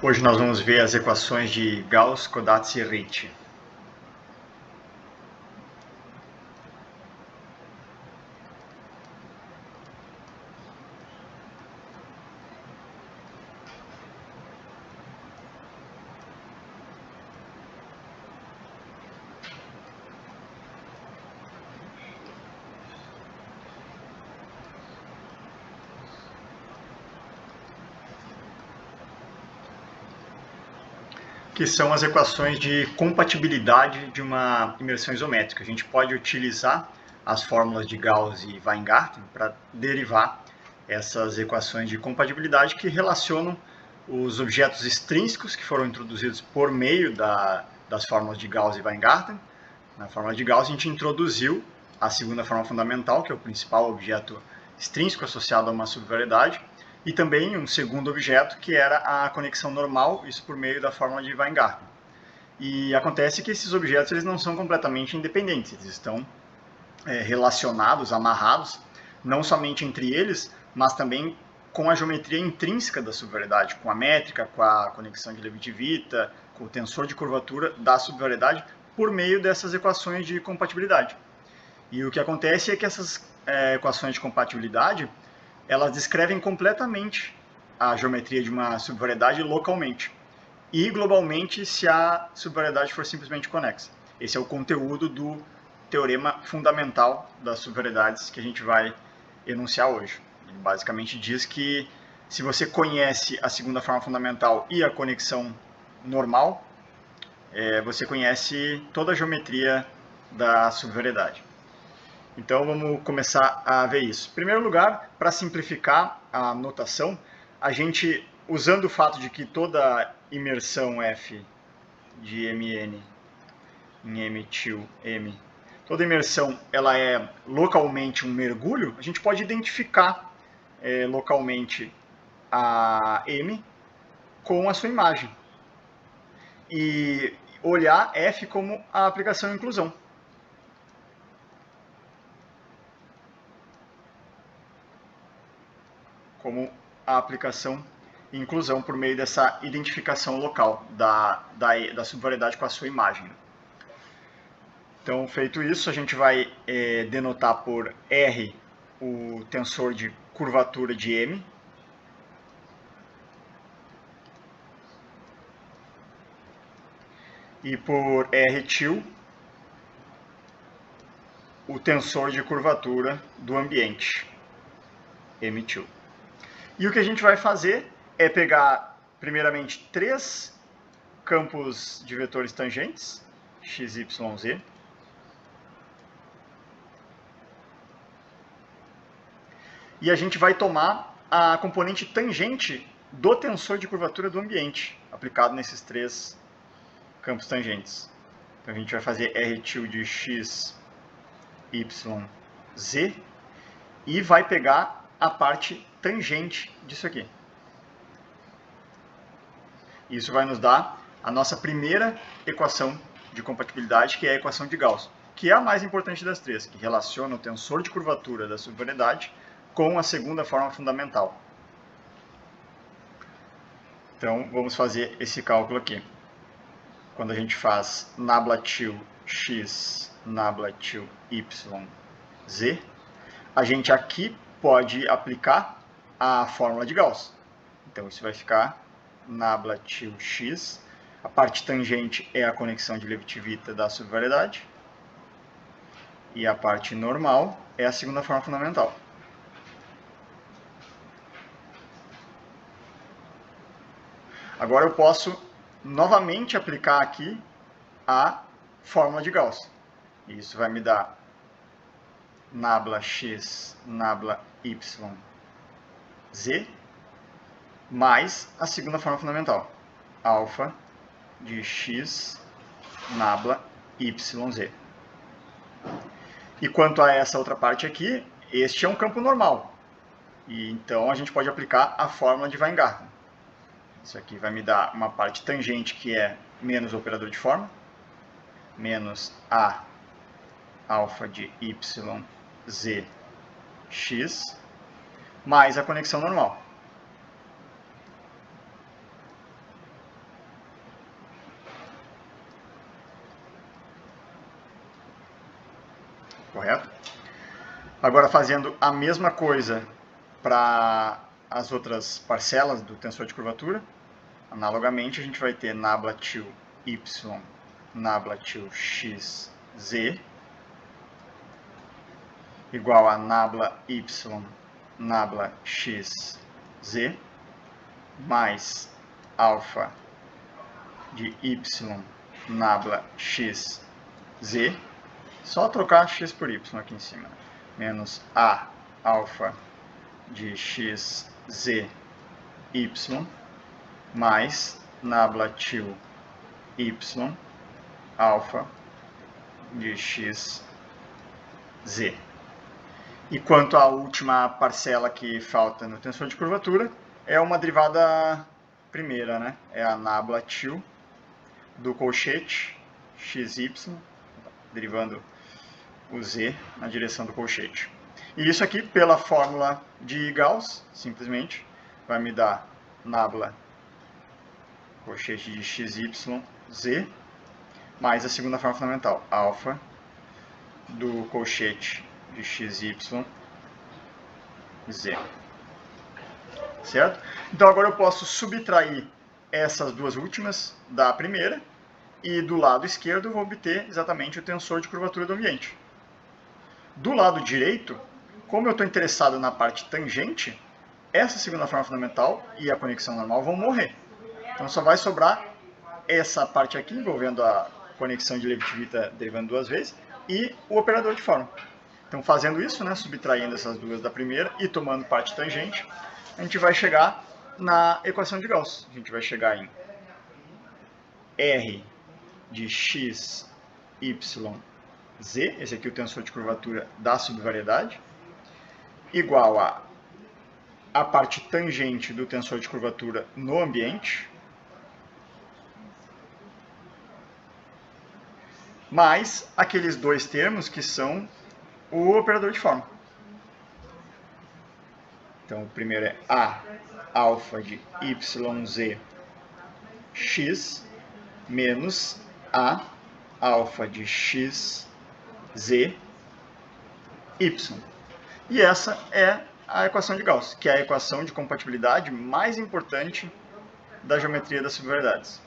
Hoje nós vamos ver as equações de Gauss, Kodazzi e Ricci. Que são as equações de compatibilidade de uma imersão isométrica. A gente pode utilizar as fórmulas de Gauss e Weingarten para derivar essas equações de compatibilidade que relacionam os objetos extrínsecos que foram introduzidos por meio das fórmulas de Gauss e Weingarten. Na fórmula de Gauss a gente introduziu a segunda fórmula fundamental, que é o principal objeto extrínseco associado a uma subvariedade, e também um segundo objeto, que era a conexão normal, isso por meio da fórmula de Weingarten. E acontece que esses objetos eles não são completamente independentes, eles estão relacionados, amarrados, não somente entre eles, mas também com a geometria intrínseca da subvariedade, com a métrica, com a conexão de Levi-Civita, com o tensor de curvatura da subvariedade, por meio dessas equações de compatibilidade. E o que acontece é que essas equações de compatibilidade elas descrevem completamente a geometria de uma subvariedade localmente e globalmente se a subvariedade for simplesmente conexa. Esse é o conteúdo do teorema fundamental das subvariedades que a gente vai enunciar hoje. Ele basicamente diz que se você conhece a segunda forma fundamental e a conexão normal, você conhece toda a geometria da subvariedade. Então vamos começar a ver isso. Em primeiro lugar, para simplificar a notação, a gente, usando o fato de que toda imersão F de Mn em M til M, toda imersão ela é localmente um mergulho, a gente pode identificar localmente a M com a sua imagem e olhar F como a aplicação inclusão. Como a aplicação e inclusão por meio dessa identificação local da subvariedade com a sua imagem. Então, feito isso, a gente vai denotar por R o tensor de curvatura de M. E por R til o tensor de curvatura do ambiente, M til. E o que a gente vai fazer é pegar, primeiramente, três campos de vetores tangentes, x, y, z. E a gente vai tomar a componente tangente do tensor de curvatura do ambiente, aplicado nesses três campos tangentes. Então a gente vai fazer R til de x, y, z, e vai pegar a parte tangente disso aqui. Isso vai nos dar a nossa primeira equação de compatibilidade, que é a equação de Gauss, que é a mais importante das três, que relaciona o tensor de curvatura da subvariedade com a segunda forma fundamental. Então, vamos fazer esse cálculo aqui. Quando a gente faz nabla til x, nabla til y, z, a gente aqui pode aplicar a fórmula de Gauss. Então, isso vai ficar nabla til x. A parte tangente é a conexão de Levi-Civita da subvariedade. E a parte normal é a segunda forma fundamental. Agora eu posso novamente aplicar aqui a fórmula de Gauss. Isso vai me dar nabla x, nabla y, z, mais a segunda forma fundamental, alfa de x, nabla, yz. E quanto a essa outra parte aqui, este é um campo normal. E então a gente pode aplicar a fórmula de Weingarten. Isso aqui vai me dar uma parte tangente que é menos o operador de forma, menos a alfa de y, z, x, mais a conexão normal. correto? Agora, fazendo a mesma coisa para as outras parcelas do tensor de curvatura, analogamente, a gente vai ter nabla til y, nabla til x, z, igual a nabla y, nabla x, z, mais alfa de y, nabla x, z, só trocar x por y aqui em cima, menos a alfa de x, z, y, mais nabla til y, alfa de x, z. E quanto à última parcela que falta no tensor de curvatura, é uma derivada primeira, né? É a nabla til do colchete xy, derivando o z na direção do colchete. E isso aqui, pela fórmula de Gauss, simplesmente, vai me dar nabla colchete de xy, z, mais a segunda forma fundamental, alfa do colchete de xy, z. Certo? Então agora eu posso subtrair essas duas últimas da primeira e do lado esquerdo eu vou obter exatamente o tensor de curvatura do ambiente. Do lado direito, como eu estou interessado na parte tangente, essa segunda forma fundamental e a conexão normal vão morrer. Então só vai sobrar essa parte aqui, envolvendo a conexão de Levi-Civita derivando duas vezes, e o operador de forma. Então fazendo isso, né, subtraindo essas duas da primeira e tomando parte tangente, a gente vai chegar na equação de Gauss. A gente vai chegar em R de x, y, z, esse aqui é o tensor de curvatura da subvariedade, igual a parte tangente do tensor de curvatura no ambiente, mais aqueles dois termos que são o operador de forma. Então, o primeiro é a alfa de yz x menos a alfa de x z y. E essa é a equação de Gauss, que é a equação de compatibilidade mais importante da geometria das subvariedades.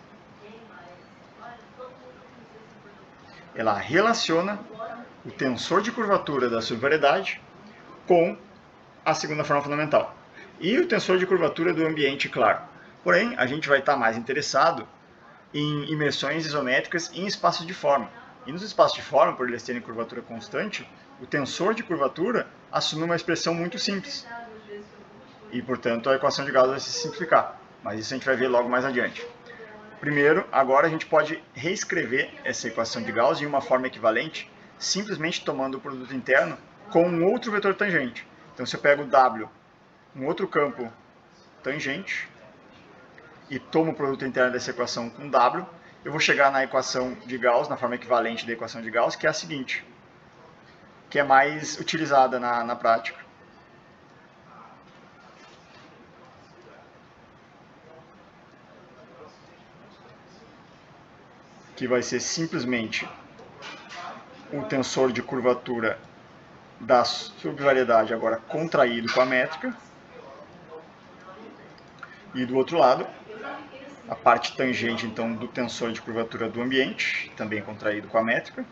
Ela relaciona o tensor de curvatura da subvariedade com a segunda forma fundamental. E o tensor de curvatura do ambiente, claro. Porém, a gente vai estar mais interessado em imersões isométricas em espaços de forma. E nos espaços de forma, por eles terem curvatura constante, o tensor de curvatura assume uma expressão muito simples. E, portanto, a equação de Gauss vai se simplificar. Mas isso a gente vai ver logo mais adiante. Primeiro, agora a gente pode reescrever essa equação de Gauss em uma forma equivalente, simplesmente tomando o produto interno com um outro vetor tangente. Então, se eu pego W, um outro campo tangente, e tomo o produto interno dessa equação com W, eu vou chegar na equação de Gauss, na forma equivalente da equação de Gauss, que é a seguinte, que é mais utilizada na prática. Que vai ser simplesmente o tensor de curvatura da subvariedade agora contraído com a métrica. E do outro lado, a parte tangente então do tensor de curvatura do ambiente, também contraído com a métrica.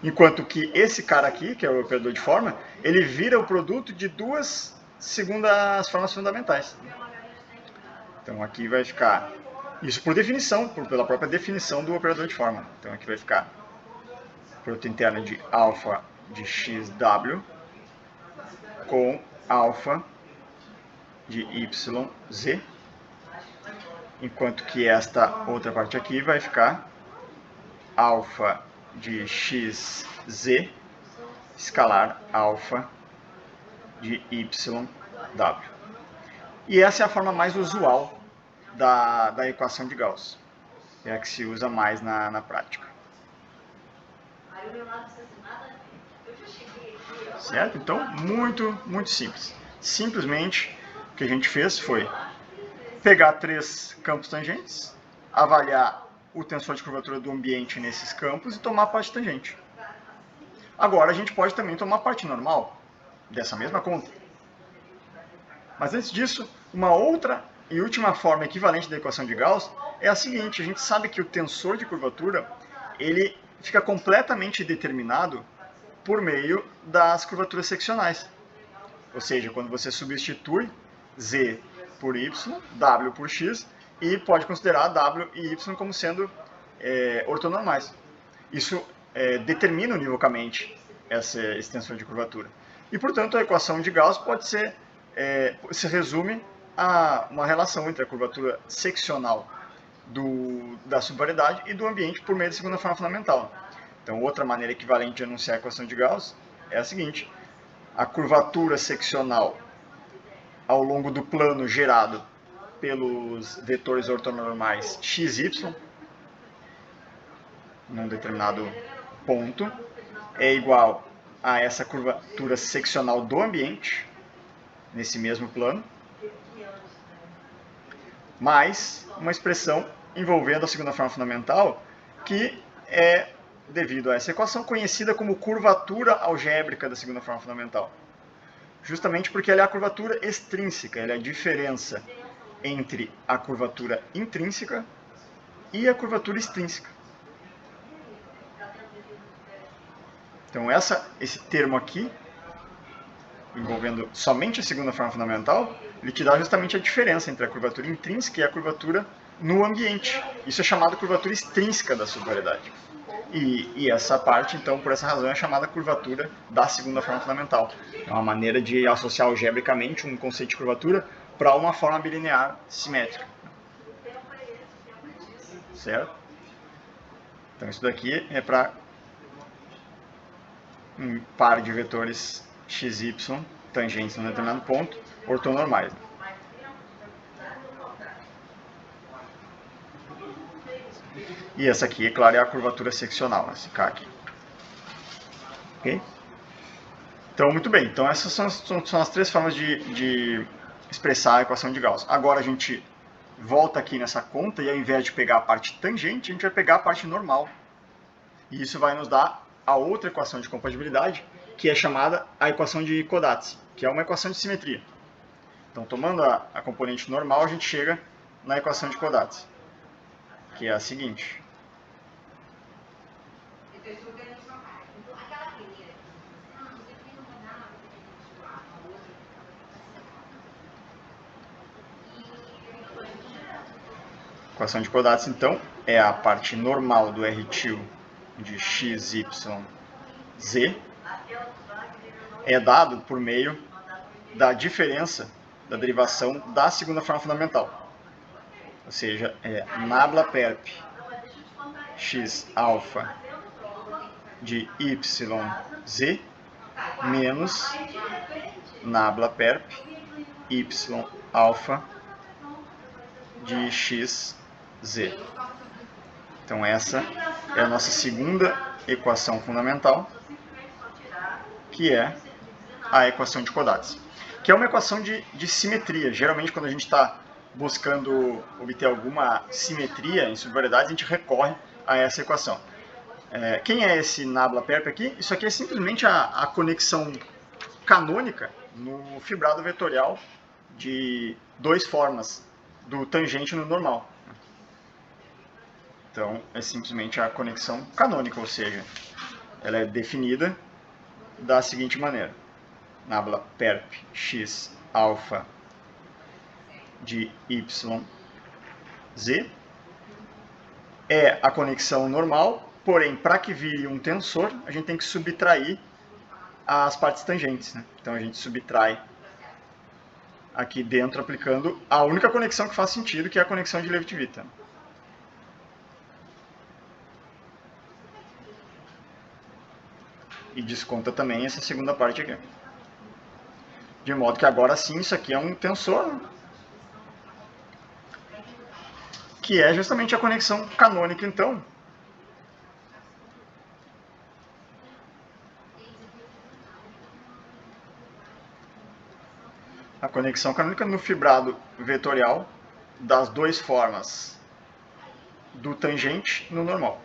Enquanto que esse cara aqui, que é o operador de forma, ele vira o produto de duas segundas formas fundamentais. Então aqui vai ficar, isso por definição, pela própria definição do operador de forma. Então aqui vai ficar produto interno de alfa de xw com alfa de yz, enquanto que esta outra parte aqui vai ficar alfa de xz escalar alfa de yw. E essa é a forma mais usual da equação de Gauss, é a que se usa mais na prática. Certo? Então, muito simples. Simplesmente, o que a gente fez foi pegar três campos tangentes, avaliar o tensor de curvatura do ambiente nesses campos e tomar a parte tangente. Agora a gente pode também tomar a parte normal dessa mesma conta. Mas antes disso, uma outra e última forma equivalente da equação de Gauss é a seguinte: a gente sabe que o tensor de curvatura ele fica completamente determinado por meio das curvaturas seccionais. Ou seja, quando você substitui z por y, w por x, e pode considerar w e y como sendo ortonormais. Isso determina univocamente esse tensor de curvatura. E, portanto, a equação de Gauss pode ser, se resume a uma relação entre a curvatura seccional da subvariedade e do ambiente por meio da segunda forma fundamental. Então, outra maneira equivalente de enunciar a equação de Gauss é a seguinte: a curvatura seccional ao longo do plano gerado pelos vetores ortonormais x, y, num determinado ponto, é igual a essa curvatura seccional do ambiente, nesse mesmo plano, mais uma expressão envolvendo a segunda forma fundamental, que é devido a essa equação conhecida como curvatura algébrica da segunda forma fundamental. Justamente porque ela é a curvatura extrínseca, ela é a diferença entre a curvatura intrínseca e a curvatura extrínseca. Então esse termo aqui, envolvendo somente a segunda forma fundamental, ele te dá justamente a diferença entre a curvatura intrínseca e a curvatura no ambiente. Isso é chamado curvatura extrínseca da subvariedade. E essa parte, então, por essa razão, é chamada curvatura da segunda forma fundamental. É uma maneira de associar algebricamente um conceito de curvatura para uma forma bilinear simétrica. Certo? Então, isso daqui é para um par de vetores x, y, tangentes num determinado ponto, ortonormais. E essa aqui, é claro, é a curvatura seccional, esse K aqui. Ok? Então, muito bem. Então, essas são as três formas de expressar a equação de Gauss. Agora a gente volta aqui nessa conta e ao invés de pegar a parte tangente, a gente vai pegar a parte normal. E isso vai nos dar a outra equação de compatibilidade, que é chamada a equação de Kodatsu, que é uma equação de simetria. Então, tomando a componente normal, a gente chega na equação de Kodatsu, que é a seguinte. A equação de Kodatsu, então, é a parte normal do R-til de x, y, z, é dado por meio da diferença da derivação da segunda forma fundamental. Ou seja, é nabla perp x alfa de y, z, menos nabla perp y alfa de x, z. Então essa é a nossa segunda equação fundamental, que é a equação de Kodatsu, que é uma equação de simetria. Geralmente, quando a gente está buscando obter alguma simetria em subvariedades, a gente recorre a essa equação. Quem é esse nabla perp aqui? Isso aqui é simplesmente a conexão canônica no fibrado vetorial de duas formas, do tangente no normal. Então, é simplesmente a conexão canônica, ou seja, ela é definida da seguinte maneira. Nabla perp x alfa de y, z é a conexão normal, porém, para que vire um tensor, a gente tem que subtrair as partes tangentes, né? Então, a gente subtrai aqui dentro, aplicando a única conexão que faz sentido, que é a conexão de Levi-Civita. E desconta também essa segunda parte aqui. De modo que agora sim, isso aqui é um tensor, que é justamente a conexão canônica, então. A conexão canônica no fibrado vetorial das duas formas do tangente no normal.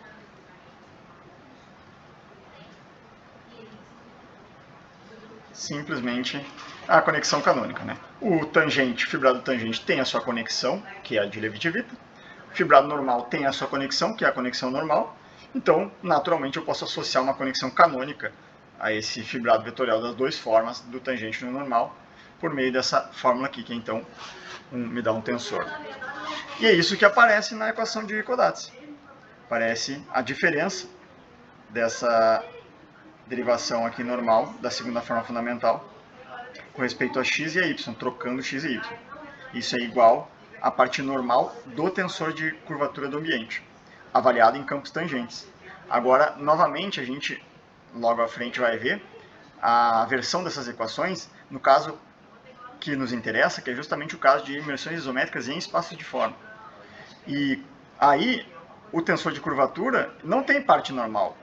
Simplesmente a conexão canônica, né? O tangente, fibrado tangente, tem a sua conexão, que é a de Levi-Civita. O fibrado normal tem a sua conexão, que é a conexão normal. Então, naturalmente, eu posso associar uma conexão canônica a esse fibrado vetorial das duas formas, do tangente no normal, por meio dessa fórmula aqui, que então me dá um tensor. E é isso que aparece na equação de Kodats. Aparece a diferença dessa derivação aqui normal, da segunda forma fundamental, com respeito a x e a y, trocando x e y. Isso é igual à parte normal do tensor de curvatura do ambiente, avaliado em campos tangentes. Agora, novamente, a gente logo à frente vai ver a versão dessas equações no caso que nos interessa, que é justamente o caso de imersões isométricas em espaços de forma. E aí, o tensor de curvatura não tem parte normal.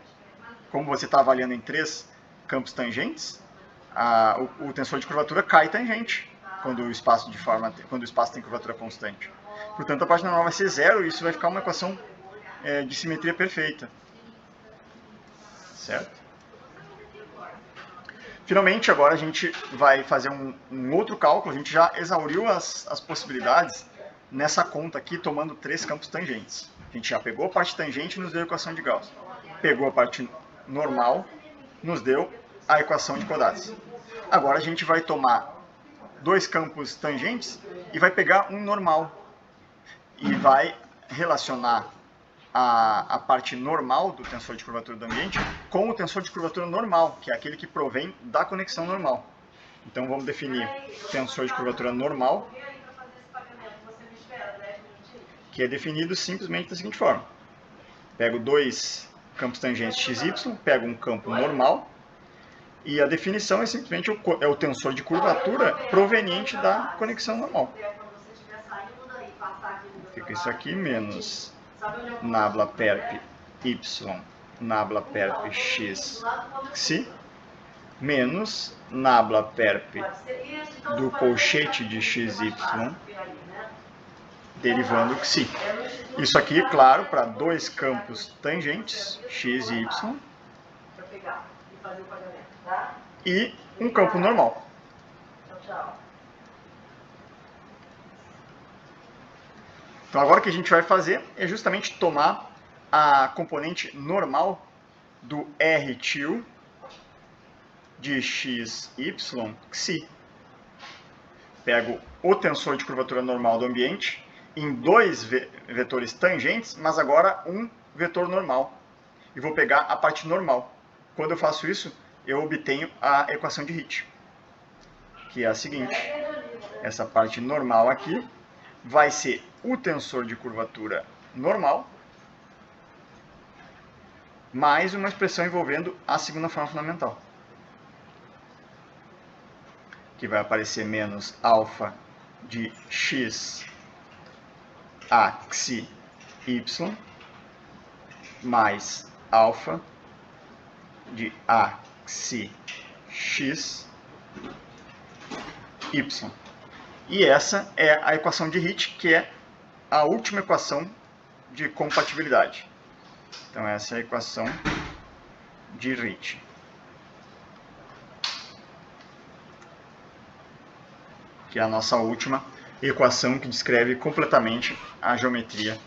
Como você está avaliando em 3 campos tangentes, o tensor de curvatura cai tangente quando o espaço tem curvatura constante. Portanto, a parte normal vai ser zero e isso vai ficar uma equação de simetria perfeita. Certo? Finalmente, agora a gente vai fazer um outro cálculo. A gente já exauriu as possibilidades nessa conta aqui, tomando 3 campos tangentes. A gente já pegou a parte tangente e nos deu a equação de Gauss. Pegou a parte normal, nos deu a equação de Kodats. Agora a gente vai tomar 2 campos tangentes e vai pegar um normal. E vai relacionar a parte normal do tensor de curvatura do ambiente com o tensor de curvatura normal, que é aquele que provém da conexão normal. Então vamos definir tensor de curvatura normal, que é definido simplesmente da seguinte forma. Pego 2 campos tangentes x, y, pego um campo normal, e a definição é simplesmente o tensor de curvatura proveniente da conexão normal. Fica isso aqui menos nabla perp y nabla perp x xi menos nabla perp do colchete de xy derivando xi. Isso aqui, claro, para 2 campos tangentes, x e y, e um campo normal. Então agora o que a gente vai fazer é justamente tomar a componente normal do R til de x, y, xi. Pego o tensor de curvatura normal do ambiente em 2 vetores tangentes, mas agora um vetor normal. E vou pegar a parte normal. Quando eu faço isso, eu obtenho a equação de Hit, que é a seguinte. Essa parte normal aqui vai ser o tensor de curvatura normal mais uma expressão envolvendo a segunda forma fundamental, que vai aparecer menos alfa de x a xi y mais alfa de a xi x y. E essa é a equação de Hit, que é a última equação de compatibilidade. Então essa é a equação de Hit. Que é a nossa última equação que descreve completamente a geometria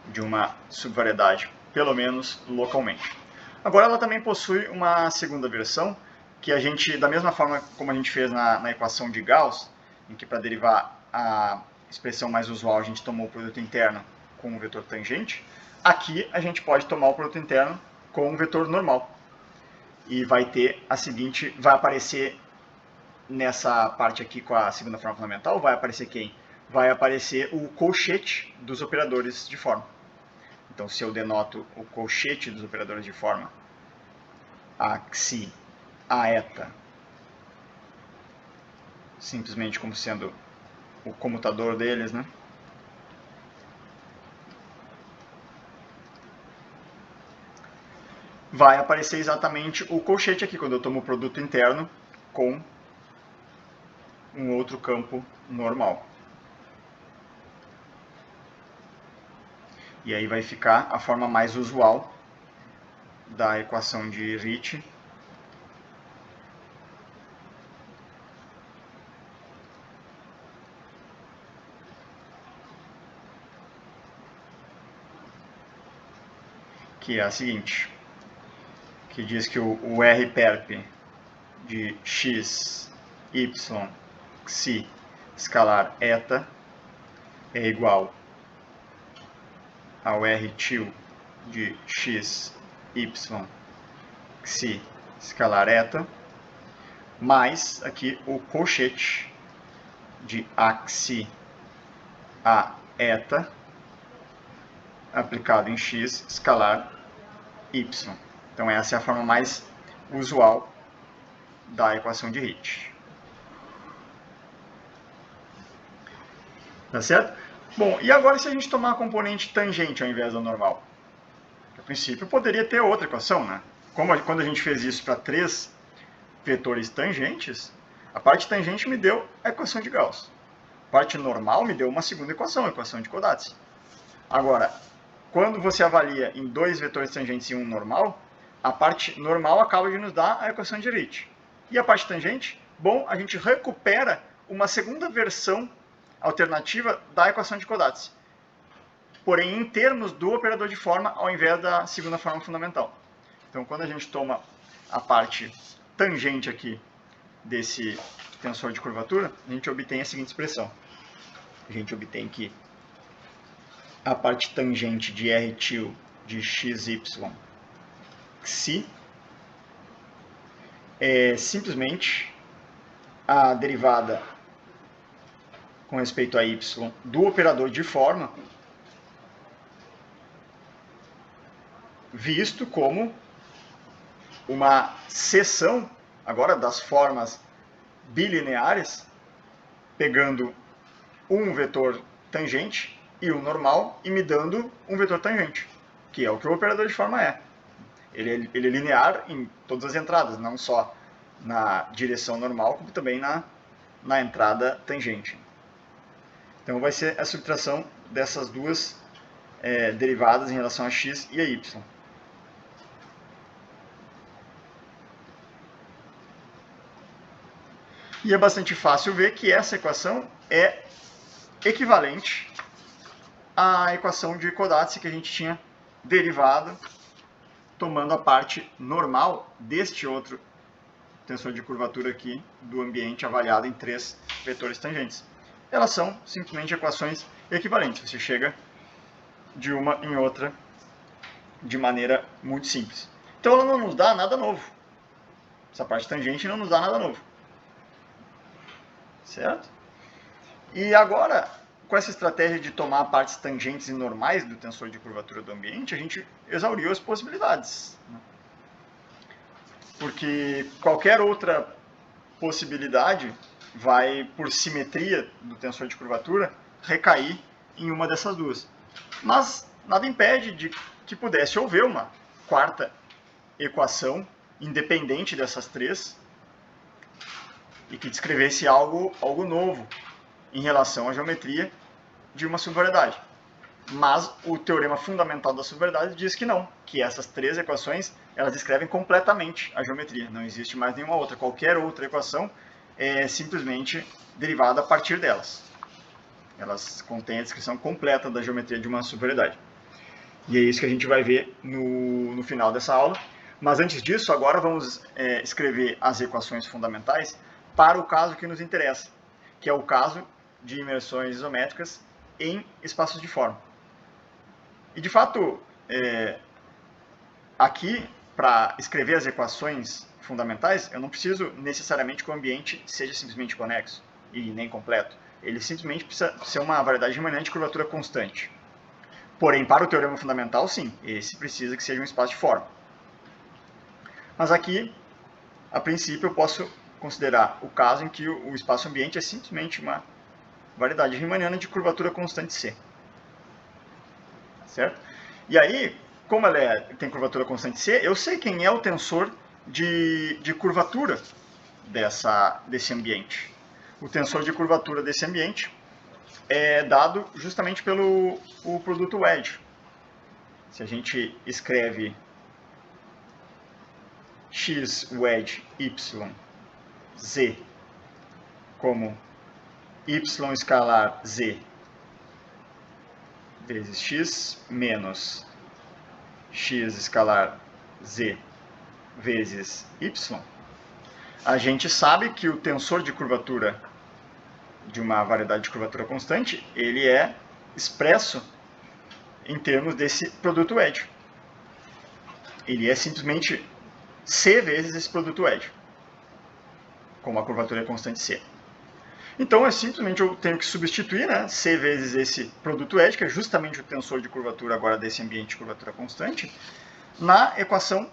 de uma subvariedade, pelo menos localmente. Agora ela também possui uma segunda versão, que a gente, da mesma forma como a gente fez na equação de Gauss, em que para derivar a expressão mais usual a gente tomou o produto interno com o vetor tangente, aqui a gente pode tomar o produto interno com um vetor normal. E vai ter a seguinte, vai aparecer nessa parte aqui com a segunda forma fundamental, vai aparecer quem? Vai aparecer o colchete dos operadores de forma. Então, se eu denoto o colchete dos operadores de forma, a xi, a eta, simplesmente como sendo o comutador deles, né? Vai aparecer exatamente o colchete aqui, quando eu tomo o produto interno com um outro campo normal. E aí vai ficar a forma mais usual da equação de Ricci. Que é a seguinte, que diz que o R perp de x, y, xi escalar eta é igual ao R til de x, y, xi escalar eta, mais aqui o cochete de axi a eta aplicado em x escalar y. Então essa é a forma mais usual da equação de Ricci. Tá certo? Bom, e agora se a gente tomar a componente tangente ao invés da normal? A princípio poderia ter outra equação, né? Quando a gente fez isso para 3 vetores tangentes, a parte tangente me deu a equação de Gauss. A parte normal me deu uma segunda equação, a equação de Kodazzi. Agora, quando você avalia em 2 vetores tangentes e um normal, a parte normal acaba de nos dar a equação de Ricci. E a parte tangente? Bom, a gente recupera uma segunda versão alternativa da equação de Kodazzi, porém em termos do operador de forma ao invés da segunda forma fundamental. Então, quando a gente toma a parte tangente aqui desse tensor de curvatura, a gente obtém a seguinte expressão. A gente obtém que a parte tangente de R til de xy xi é simplesmente a derivada com respeito a y do operador de forma visto como uma seção agora das formas bilineares, pegando um vetor tangente e um normal e me dando um vetor tangente, que é o que o operador de forma é. Ele é linear em todas as entradas, não só na direção normal, como também na entrada tangente. Então vai ser a subtração dessas duas derivadas em relação a x e a y. E é bastante fácil ver que essa equação é equivalente à equação de Kodazzi que a gente tinha derivado tomando a parte normal deste outro tensor de curvatura aqui do ambiente avaliado em 3 vetores tangentes. Elas são simplesmente equações equivalentes. Você chega de uma em outra de maneira muito simples. Então ela não nos dá nada novo. Essa parte tangente não nos dá nada novo. Certo? E agora, com essa estratégia de tomar partes tangentes e normais do tensor de curvatura do ambiente, a gente exauriu as possibilidades. Porque qualquer outra possibilidade vai, por simetria do tensor de curvatura, recair em uma dessas duas. Mas nada impede de que pudesse haver uma quarta equação independente dessas três e que descrevesse algo novo em relação à geometria de uma subvariedade. Mas o teorema fundamental da subvariedade diz que não, que essas três equações elas descrevem completamente a geometria. Não existe mais nenhuma outra. Qualquer outra equação é simplesmente derivada a partir delas. Elas contêm a descrição completa da geometria de uma subvariedade. E é isso que a gente vai ver no final dessa aula. Mas antes disso, agora vamos escrever as equações fundamentais para o caso que nos interessa, que é o caso de imersões isométricas em espaços de forma. E de fato, aqui, para escrever as equações fundamentais, eu não preciso necessariamente que o ambiente seja simplesmente conexo e nem completo. Ele simplesmente precisa ser uma variedade riemanniana de curvatura constante. Porém, para o teorema fundamental, sim, esse precisa que seja um espaço de forma. Mas aqui, a princípio, eu posso considerar o caso em que o espaço ambiente é simplesmente uma variedade riemanniana de curvatura constante C. Certo? E aí, como ela tem curvatura constante C, eu sei quem é o tensor de curvatura desse ambiente. O tensor de curvatura desse ambiente é dado justamente pelo produto wedge. se a gente escreve x wedge y z como y escalar z vezes x menos x escalar z vezes y, a gente sabe que o tensor de curvatura de uma variedade de curvatura constante, ele é expresso em termos desse produto wedge. Ele é simplesmente c vezes esse produto wedge, como a curvatura é constante c. Então, simplesmente eu tenho que substituir, né, c vezes esse produto wedge, que é justamente o tensor de curvatura agora desse ambiente de curvatura constante, na equação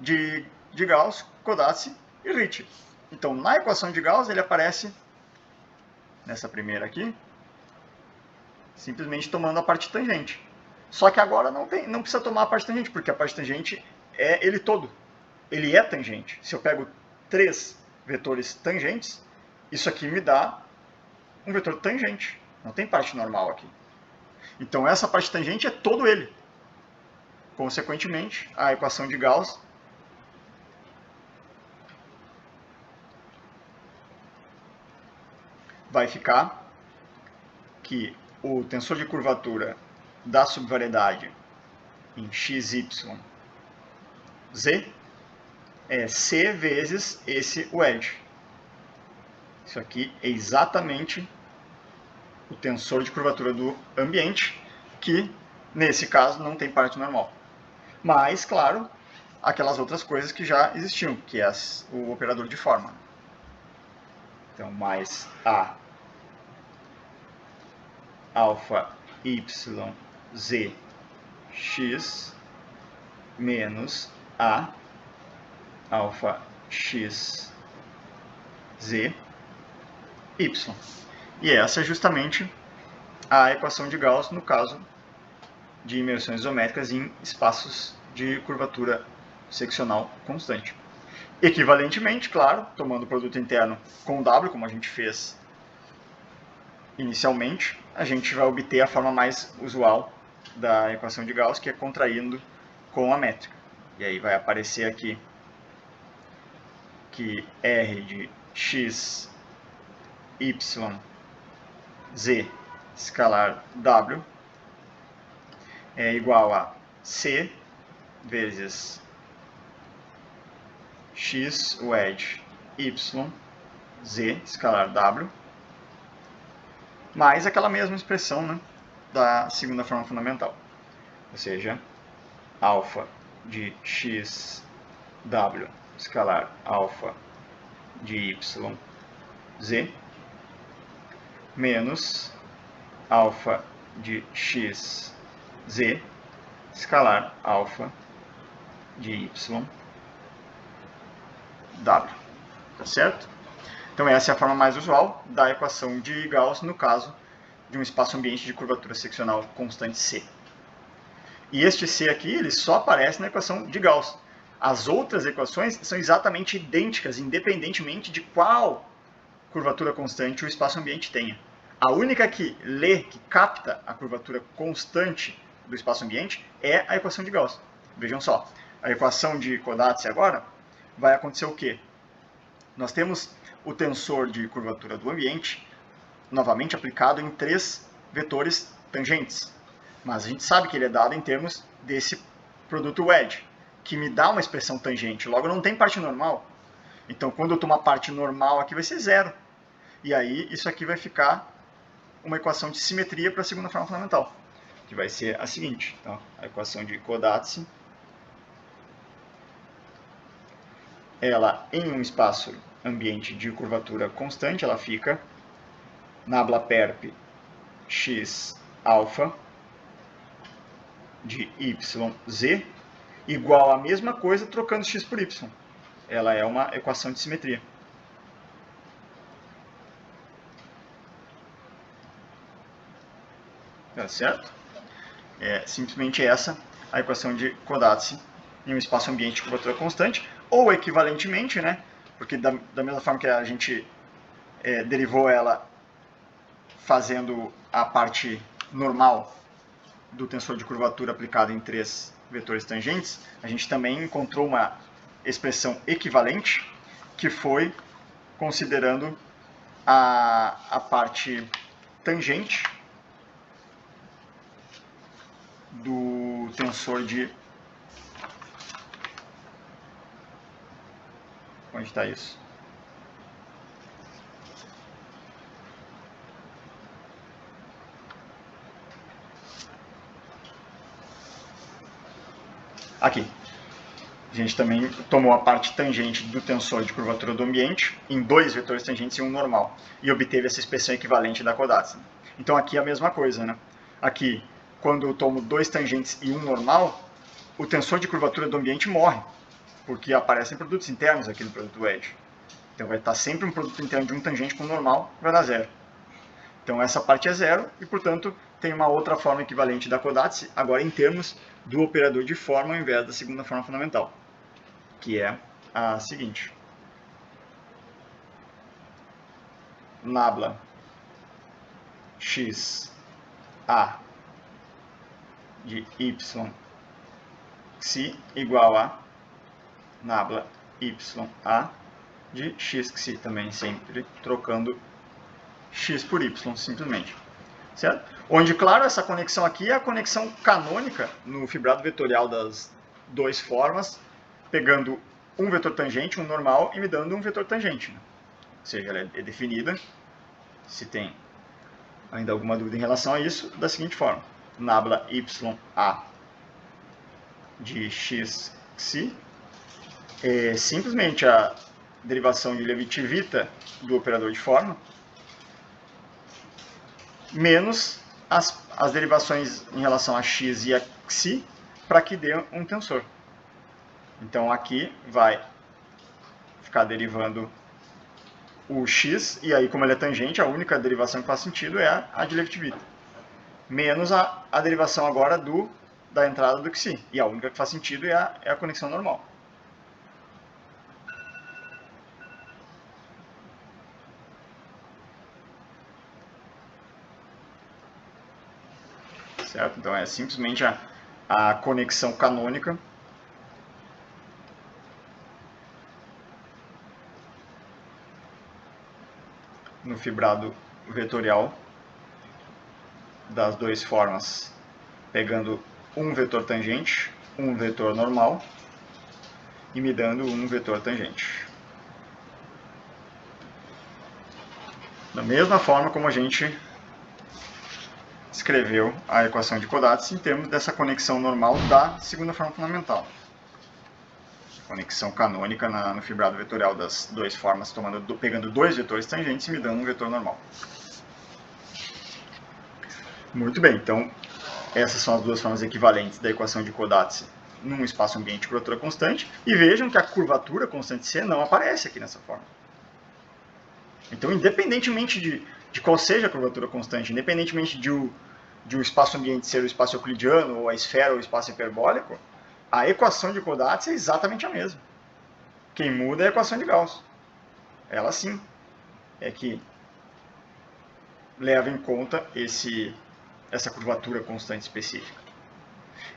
de Gauss, Kodazzi e Ritchie. Então, na equação de Gauss, ele aparece nessa primeira aqui, simplesmente tomando a parte tangente. Só que agora não precisa tomar a parte tangente, porque a parte tangente é ele todo. Ele é tangente. Se eu pego 3 vetores tangentes, isso aqui me dá um vetor tangente. Não tem parte normal aqui. Então essa parte tangente é todo ele. Consequentemente, a equação de Gauss vai ficar que o tensor de curvatura da subvariedade em x, y, z é c vezes esse wedge. Isso aqui é exatamente o tensor de curvatura do ambiente, que nesse caso não tem parte normal. Mas, claro, aquelas outras coisas que já existiam, que é o operador de forma. Então, mais a alfa y z x menos a alfa x z y. E essa é justamente a equação de Gauss no caso de imersões isométricas em espaços de curvatura seccional constante. Equivalentemente, claro, tomando o produto interno com W, como a gente fez inicialmente, a gente vai obter a forma mais usual da equação de Gauss, que é contraindo com a métrica. E aí vai aparecer aqui que R de x, y, z escalar W é igual a c vezes x wedge y z escalar W mais aquela mesma expressão, né, da segunda forma fundamental, ou seja, alfa de x w escalar alfa de y z menos alfa de x z escalar alfa de y w. Tá certo? Então essa é a forma mais usual da equação de Gauss no caso de um espaço-ambiente de curvatura seccional constante C. E este C aqui ele só aparece na equação de Gauss. As outras equações são exatamente idênticas, independentemente de qual curvatura constante o espaço-ambiente tenha. A única que lê, que capta a curvatura constante do espaço-ambiente é a equação de Gauss. Vejam só, a equação de Kodazzi agora vai acontecer o quê? Nós temos o tensor de curvatura do ambiente, novamente aplicado em 3 vetores tangentes. Mas a gente sabe que ele é dado em termos desse produto wedge, que me dá uma expressão tangente. Logo, não tem parte normal. Então, quando eu tomo a parte normal aqui, vai ser 0. E aí, isso aqui vai ficar uma equação de simetria para a segunda forma fundamental, que vai ser a seguinte. Então, a equação de Kodazzi, ela, em um espaço ambiente de curvatura constante, ela fica nabla perp x alfa de yz igual a mesma coisa trocando x por y. Ela é uma equação de simetria. Tá certo? É simplesmente essa a equação de Kodazzi em um espaço-ambiente de curvatura constante, ou equivalentemente, né? Porque da mesma forma que a gente derivou ela fazendo a parte normal do tensor de curvatura aplicado em 3 vetores tangentes, a gente também encontrou uma expressão equivalente, que foi considerando a parte tangente do tensor de... Onde está isso? Aqui. A gente também tomou a parte tangente do tensor de curvatura do ambiente em 2 vetores tangentes e um normal. E obteve essa expressão equivalente da Kodatsu. Então aqui é a mesma coisa, né? Aqui, quando eu tomo 2 tangentes e um normal, o tensor de curvatura do ambiente morre, porque aparecem produtos internos aqui no produto edge. Então vai estar sempre um produto interno de um tangente com normal, vai dar 0. Então essa parte é 0 e, portanto, tem uma outra forma equivalente da Kodatsu, agora em termos do operador de forma ao invés da segunda forma fundamental, que é a seguinte. Nabla x a de y xi igual a nabla y a de x xi, também sempre trocando x por y, simplesmente. Certo? Onde, claro, essa conexão aqui é a conexão canônica no fibrado vetorial das 2 formas, pegando um vetor tangente, um normal, e me dando um vetor tangente. Né? Ou seja, ela é definida, se tem ainda alguma dúvida em relação a isso, da seguinte forma. Nabla y a de x xi é simplesmente a derivação de Levi-Civita do operador de forma, menos as derivações em relação a x e a xi, para que dê um tensor. Então aqui vai ficar derivando o x, e aí como ele é tangente, a única derivação que faz sentido é a de Levi-Civita. Menos a derivação agora da entrada do xi. E a única que faz sentido é a conexão normal. Certo? Então é simplesmente a conexão canônica no fibrado vetorial das 2 formas, pegando um vetor tangente, um vetor normal e me dando um vetor tangente. Da mesma forma como a gente escreveu a equação de Kodatsu em termos dessa conexão normal da segunda forma fundamental. Conexão canônica no fibrado vetorial das 2 formas, pegando 2 vetores tangentes e me dando um vetor normal. Muito bem, então essas são as 2 formas equivalentes da equação de Kodatsu num espaço-ambiente de curvatura constante. E vejam que a curvatura constante C não aparece aqui nessa forma. Então, independentemente de qual seja a curvatura constante, independentemente de o espaço-ambiente ser o espaço euclidiano, ou a esfera, ou o espaço hiperbólico, a equação de Kodatsu é exatamente a mesma. Quem muda é a equação de Gauss. Ela sim é que leva em conta essa curvatura constante específica.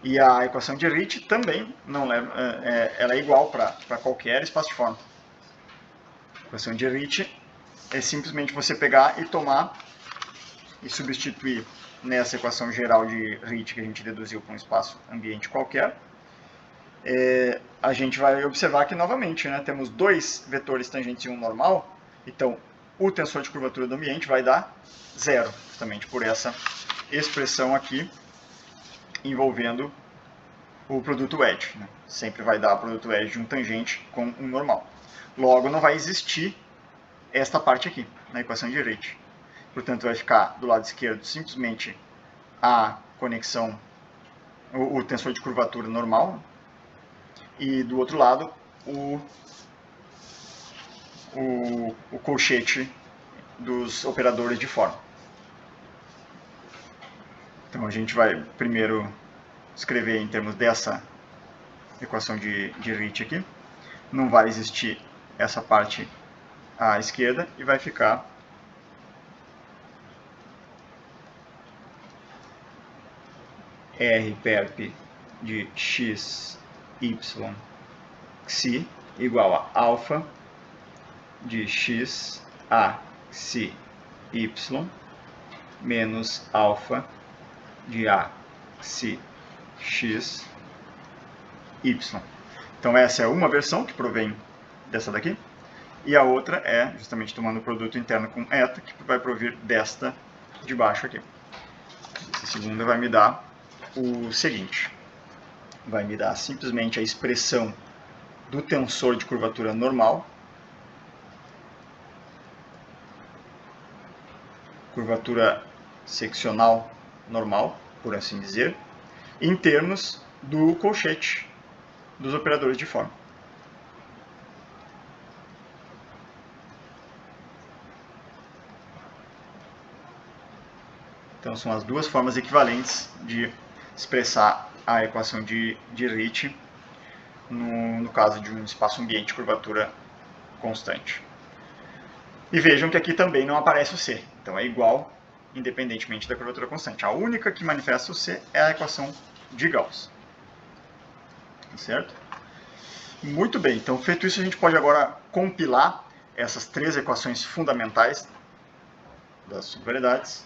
E a equação de Ricci também não leva, ela é igual para qualquer espaço de forma. A equação de Ricci é simplesmente você pegar e tomar e substituir nessa equação geral de Ricci que a gente deduziu para um espaço ambiente qualquer. A gente vai observar que, novamente, né, temos 2 vetores tangentes e um normal. Então, o tensor de curvatura do ambiente vai dar 0, justamente por essa expressão aqui envolvendo o produto edge. Né? Sempre vai dar o produto edge de um tangente com um normal. Logo, não vai existir esta parte aqui, na equação de Ricci. Portanto, vai ficar do lado esquerdo simplesmente a conexão, o tensor de curvatura normal, e do outro lado o colchete dos operadores de forma. Então a gente vai primeiro escrever em termos dessa equação de Ricci aqui. Não vai existir essa parte à esquerda e vai ficar R perp de x, y, xi igual a alfa de x, a, xi, y menos alfa de a, xi, x, y. Então essa é uma versão que provém dessa daqui, e a outra é justamente tomando o produto interno com eta, que vai provir desta de baixo aqui. Essa segunda vai me dar o seguinte, vai me dar simplesmente a expressão do tensor de curvatura normal, curvatura seccional normal, por assim dizer, em termos do colchete dos operadores de forma. Então são as duas formas equivalentes de expressar a equação de Ricci no caso de um espaço ambiente de curvatura constante. E vejam que aqui também não aparece o C, então é igual independentemente da curvatura constante. A única que manifesta o C é a equação de Gauss. Certo? Muito bem, então feito isso a gente pode agora compilar essas três equações fundamentais das subvariedades.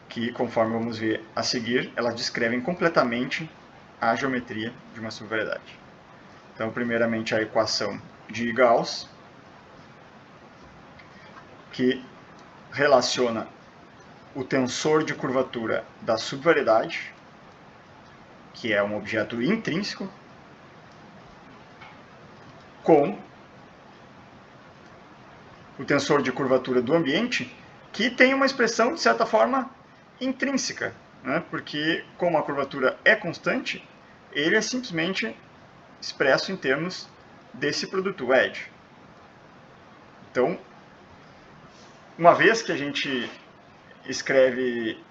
Que, conforme vamos ver a seguir, elas descrevem completamente a geometria de uma subvariedade. Então, primeiramente, a equação de Gauss, que relaciona o tensor de curvatura da subvariedade, que é um objeto intrínseco, com o tensor de curvatura do ambiente, que tem uma expressão, de certa forma, intrínseca, né? Porque como a curvatura é constante, ele é simplesmente expresso em termos desse produto, o edge. Então, uma vez que a gente escreve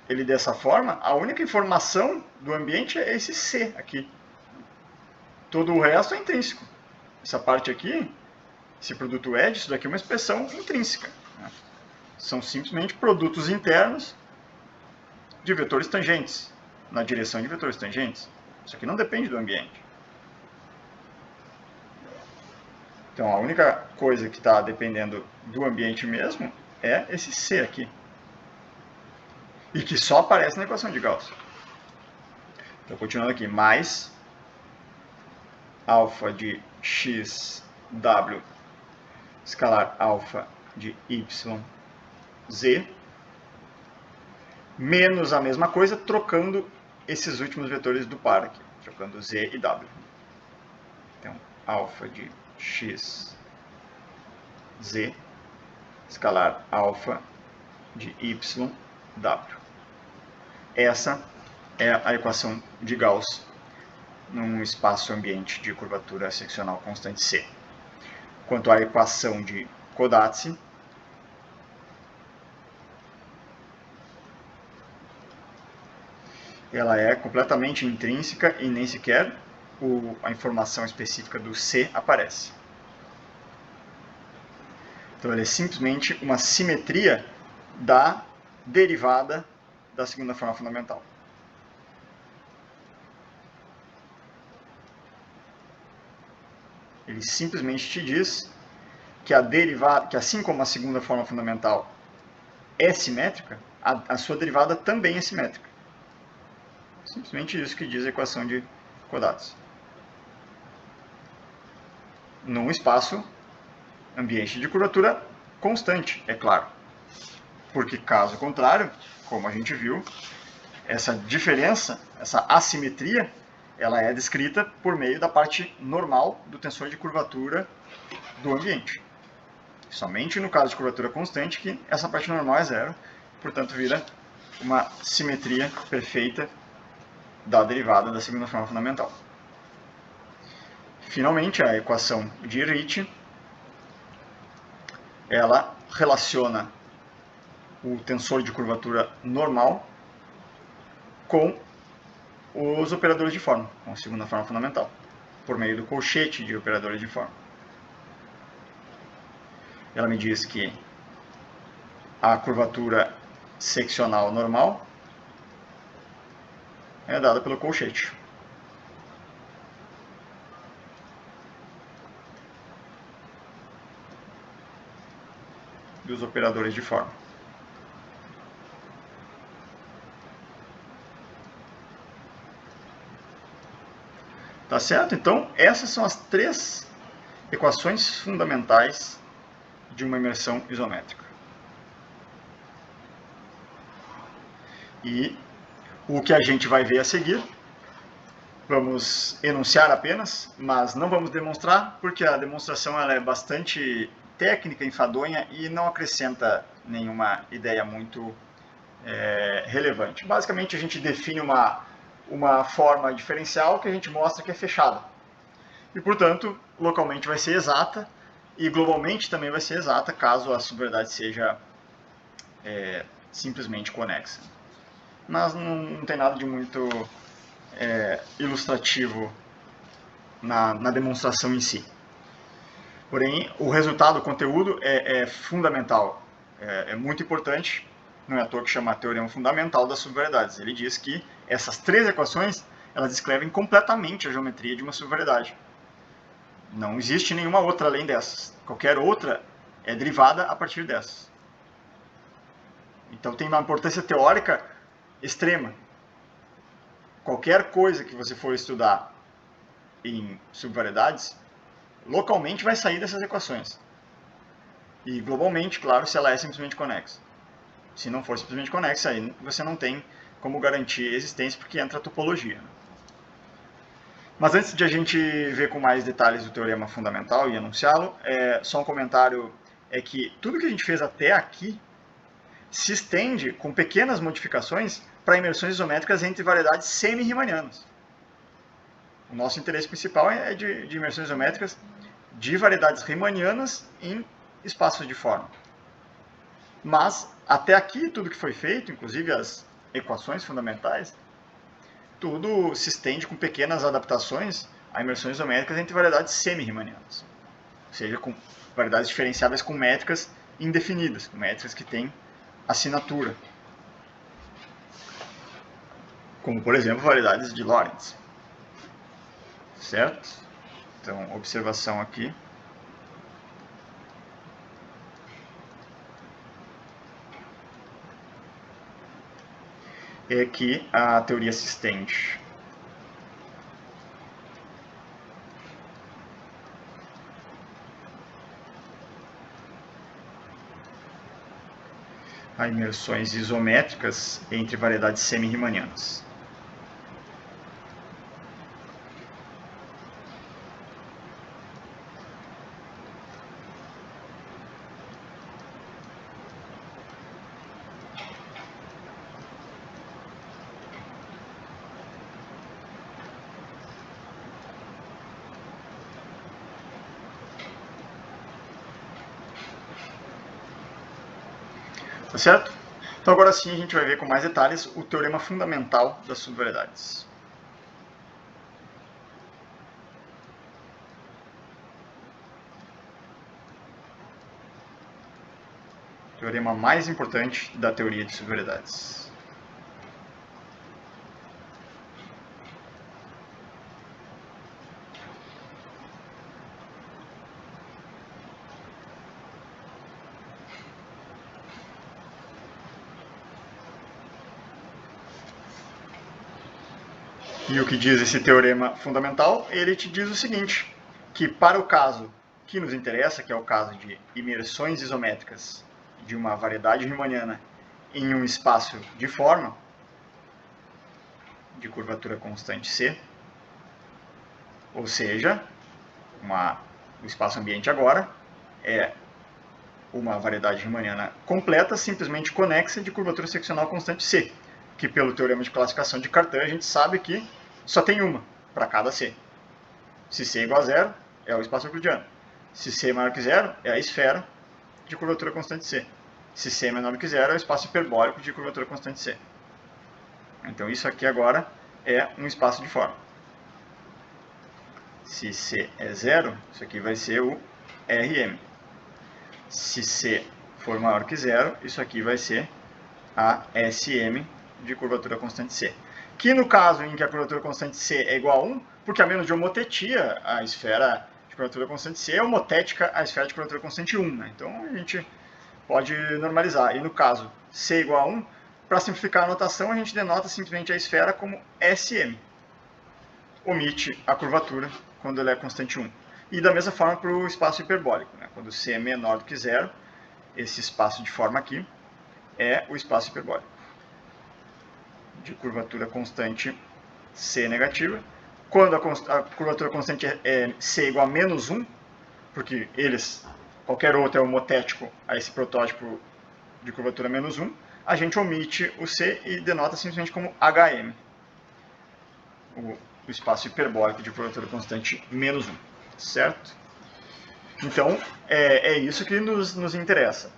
ele dessa forma, a única informação do ambiente é esse C aqui. Todo o resto é intrínseco. Essa parte aqui, esse produto edge, isso daqui é uma expressão intrínseca, né? São simplesmente produtos internos de vetores tangentes, na direção de vetores tangentes. Isso aqui não depende do ambiente. Então, a única coisa que está dependendo do ambiente mesmo é esse C aqui. E que só aparece na equação de Gauss. Então, continuando aqui, mais alfa de x, w, escalar alfa de y, z, menos a mesma coisa, trocando esses últimos vetores do par aqui, trocando z e w. Então, alfa de x, z, escalar alfa de y, w. Essa é a equação de Gauss num espaço ambiente de curvatura seccional constante C. Quanto à equação de Kodazzi, ela é completamente intrínseca e nem sequer a informação específica do C aparece. Então, ela é simplesmente uma simetria da derivada da segunda forma fundamental. Ele simplesmente te diz que a derivada, que assim como a segunda forma fundamental é simétrica, a sua derivada também é simétrica. Simplesmente isso que diz a equação de Kodazzi. Num espaço ambiente de curvatura constante, é claro. Porque, caso contrário, como a gente viu, essa diferença, essa assimetria, ela é descrita por meio da parte normal do tensor de curvatura do ambiente. Somente no caso de curvatura constante que essa parte normal é zero, portanto vira uma simetria perfeita da derivada da segunda forma fundamental. Finalmente, a equação de Ricci, ela relaciona o tensor de curvatura normal com os operadores de forma, com a segunda forma fundamental, por meio do colchete de operadores de forma. ela me diz que a curvatura seccional normal é dada pelo colchete. Dos operadores de forma. Tá certo? Então, essas são as 3 equações fundamentais de uma imersão isométrica. E o que a gente vai ver a seguir, vamos enunciar apenas, mas não vamos demonstrar, porque a demonstração ela é bastante técnica, enfadonha e não acrescenta nenhuma ideia muito relevante. Basicamente, a gente define uma forma diferencial que a gente mostra que é fechada. E, portanto, localmente vai ser exata e globalmente também vai ser exata, caso a subverdade seja simplesmente conexa. Mas não tem nada de muito ilustrativo na demonstração em si. Porém, o resultado, o conteúdo é fundamental, é muito importante. Não é à toa que chama teorema fundamental das subvariedades. Ele diz que essas 3 equações elas descrevem completamente a geometria de uma subvariedade. Não existe nenhuma outra além dessas. Qualquer outra é derivada a partir dessas. Então tem uma importância teórica extrema. Qualquer coisa que você for estudar em subvariedades, localmente vai sair dessas equações. E globalmente, claro, se ela é simplesmente conexa. Se não for simplesmente conexa, aí você não tem como garantir existência, porque entra a topologia. Mas antes de a gente ver com mais detalhes o teorema fundamental e enunciá-lo, só um comentário é que tudo que a gente fez até aqui se estende com pequenas modificações para imersões isométricas entre variedades semi-riemannianas. O nosso interesse principal é de imersões isométricas de variedades riemannianas em espaços de forma. Mas, até aqui, tudo que foi feito, inclusive as equações fundamentais, tudo se estende com pequenas adaptações a imersões isométricas entre variedades semi-riemannianas. Ou seja, com variedades diferenciáveis com métricas indefinidas, com métricas que têm assinatura. Como, por exemplo, variedades de Lorentz. Certo? Então, observação aqui. É que a teoria se estende a imersões isométricas entre variedades semi-riemannianas. Tá certo? Então agora sim a gente vai ver com mais detalhes o teorema fundamental das subvariedades. Teorema mais importante da teoria de subvariedades. E o que diz esse teorema fundamental? Ele te diz o seguinte, que para o caso que nos interessa, que é o caso de imersões isométricas de uma variedade riemanniana em um espaço de forma, de curvatura constante C, ou seja, o espaço ambiente agora é uma variedade riemanniana completa, simplesmente conexa de curvatura seccional constante C, que pelo teorema de classificação de Cartan a gente sabe que só tem uma para cada C. Se C é igual a zero, é o espaço euclidiano. Se C é maior que zero, é a esfera de curvatura constante C. Se C é menor que zero, é o espaço hiperbólico de curvatura constante C. Então isso aqui agora é um espaço de forma. Se C é zero, isso aqui vai ser o Rm. Se C for maior que zero, isso aqui vai ser a SM de curvatura constante C. Que no caso em que a curvatura constante C é igual a 1, porque a menos de homotetia, a esfera de curvatura constante C é homotética à esfera de curvatura constante 1. Né? Então a gente pode normalizar. E no caso C igual a 1, para simplificar a notação, a gente denota simplesmente a esfera como SM. Omite a curvatura quando ela é constante 1. E da mesma forma para o espaço hiperbólico. Né? Quando C é menor do que zero, esse espaço de forma aqui é o espaço hiperbólico de curvatura constante C negativa. Quando a curvatura constante é C igual a menos 1, porque qualquer outro é homotético a esse protótipo de curvatura menos 1, a gente omite o C e denota simplesmente como HM, o espaço hiperbólico de curvatura constante menos 1, certo? Então, é isso que nos interessa.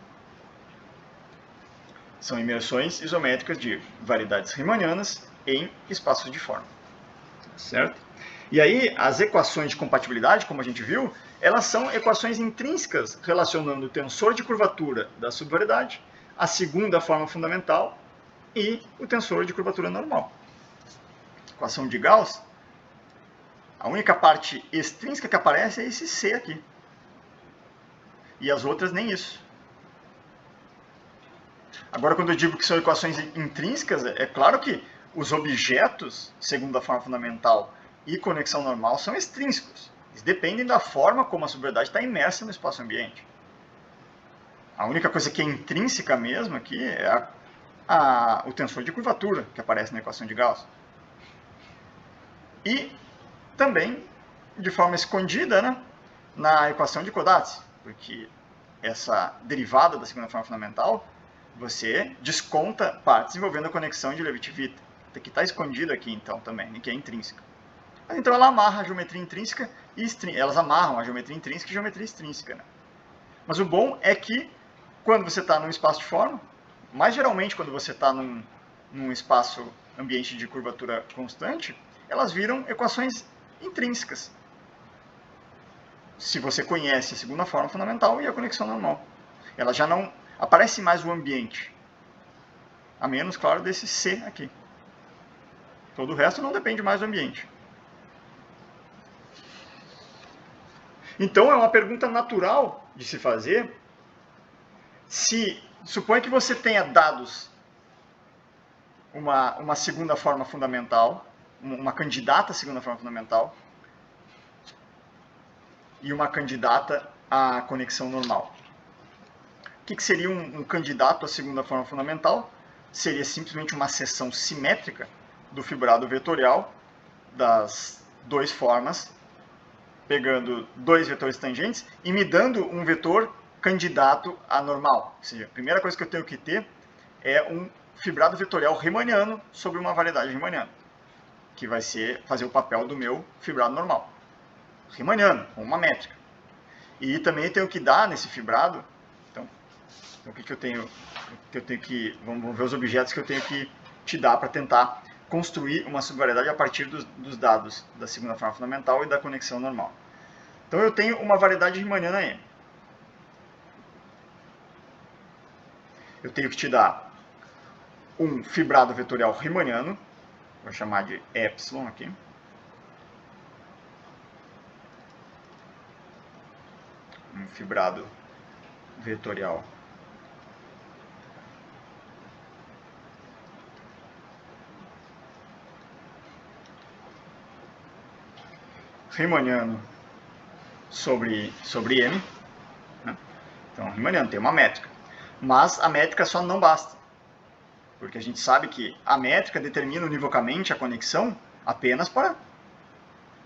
São imersões isométricas de variedades riemannianas em espaços de forma. Certo? E aí, as equações de compatibilidade, como a gente viu, elas são equações intrínsecas relacionando o tensor de curvatura da subvariedade, a segunda forma fundamental e o tensor de curvatura normal. Equação de Gauss, a única parte extrínseca que aparece é esse C aqui. E as outras nem isso. Agora, quando eu digo que são equações intrínsecas, é claro que os objetos, segundo a forma fundamental e conexão normal, são extrínsecos. Eles dependem da forma como a subvariedade está imersa no espaço-ambiente. A única coisa que é intrínseca mesmo aqui é o tensor de curvatura, que aparece na equação de Gauss. E também, de forma escondida, né, na equação de Kodály, porque essa derivada da segunda forma fundamental, você desconta partes envolvendo a conexão de Levi-Civita, que está escondido aqui então também, que é intrínseca. Então ela amarra a geometria intrínseca e elas amarram a geometria intrínseca e a geometria extrínseca. Né? Mas o bom é que quando você está num espaço de forma, mais geralmente quando você está num espaço ambiente de curvatura constante, elas viram equações intrínsecas. Se você conhece a segunda forma fundamental e a conexão normal. Ela já não aparece mais o ambiente. A menos, claro, desse C aqui. Todo o resto não depende mais do ambiente. Então, é uma pergunta natural de se fazer se supõe que você tenha dados uma segunda forma fundamental, uma candidata à segunda forma fundamental e uma candidata à conexão normal. O que seria um candidato à segunda forma fundamental? Seria simplesmente uma seção simétrica do fibrado vetorial das duas formas, pegando dois vetores tangentes e me dando um vetor candidato a normal. Ou seja, a primeira coisa que eu tenho que ter é um fibrado vetorial riemanniano sobre uma variedade riemanniana, que vai fazer o papel do meu fibrado normal. Riemanniano, com uma métrica. E também tenho que dar nesse fibrado, então o que eu tenho que, vamos ver os objetos que eu tenho que te dar para tentar construir uma subvariedade a partir dos dados da segunda forma fundamental e da conexão normal. Então eu tenho uma variedade riemanniana M. Eu tenho que te dar um fibrado vetorial riemanniano, vou chamar de epsilon aqui. Um fibrado vetorial riemanniano sobre M. Né? Então, riemanniano tem uma métrica. Mas a métrica só não basta. Porque a gente sabe que a métrica determina univocamente a conexão apenas para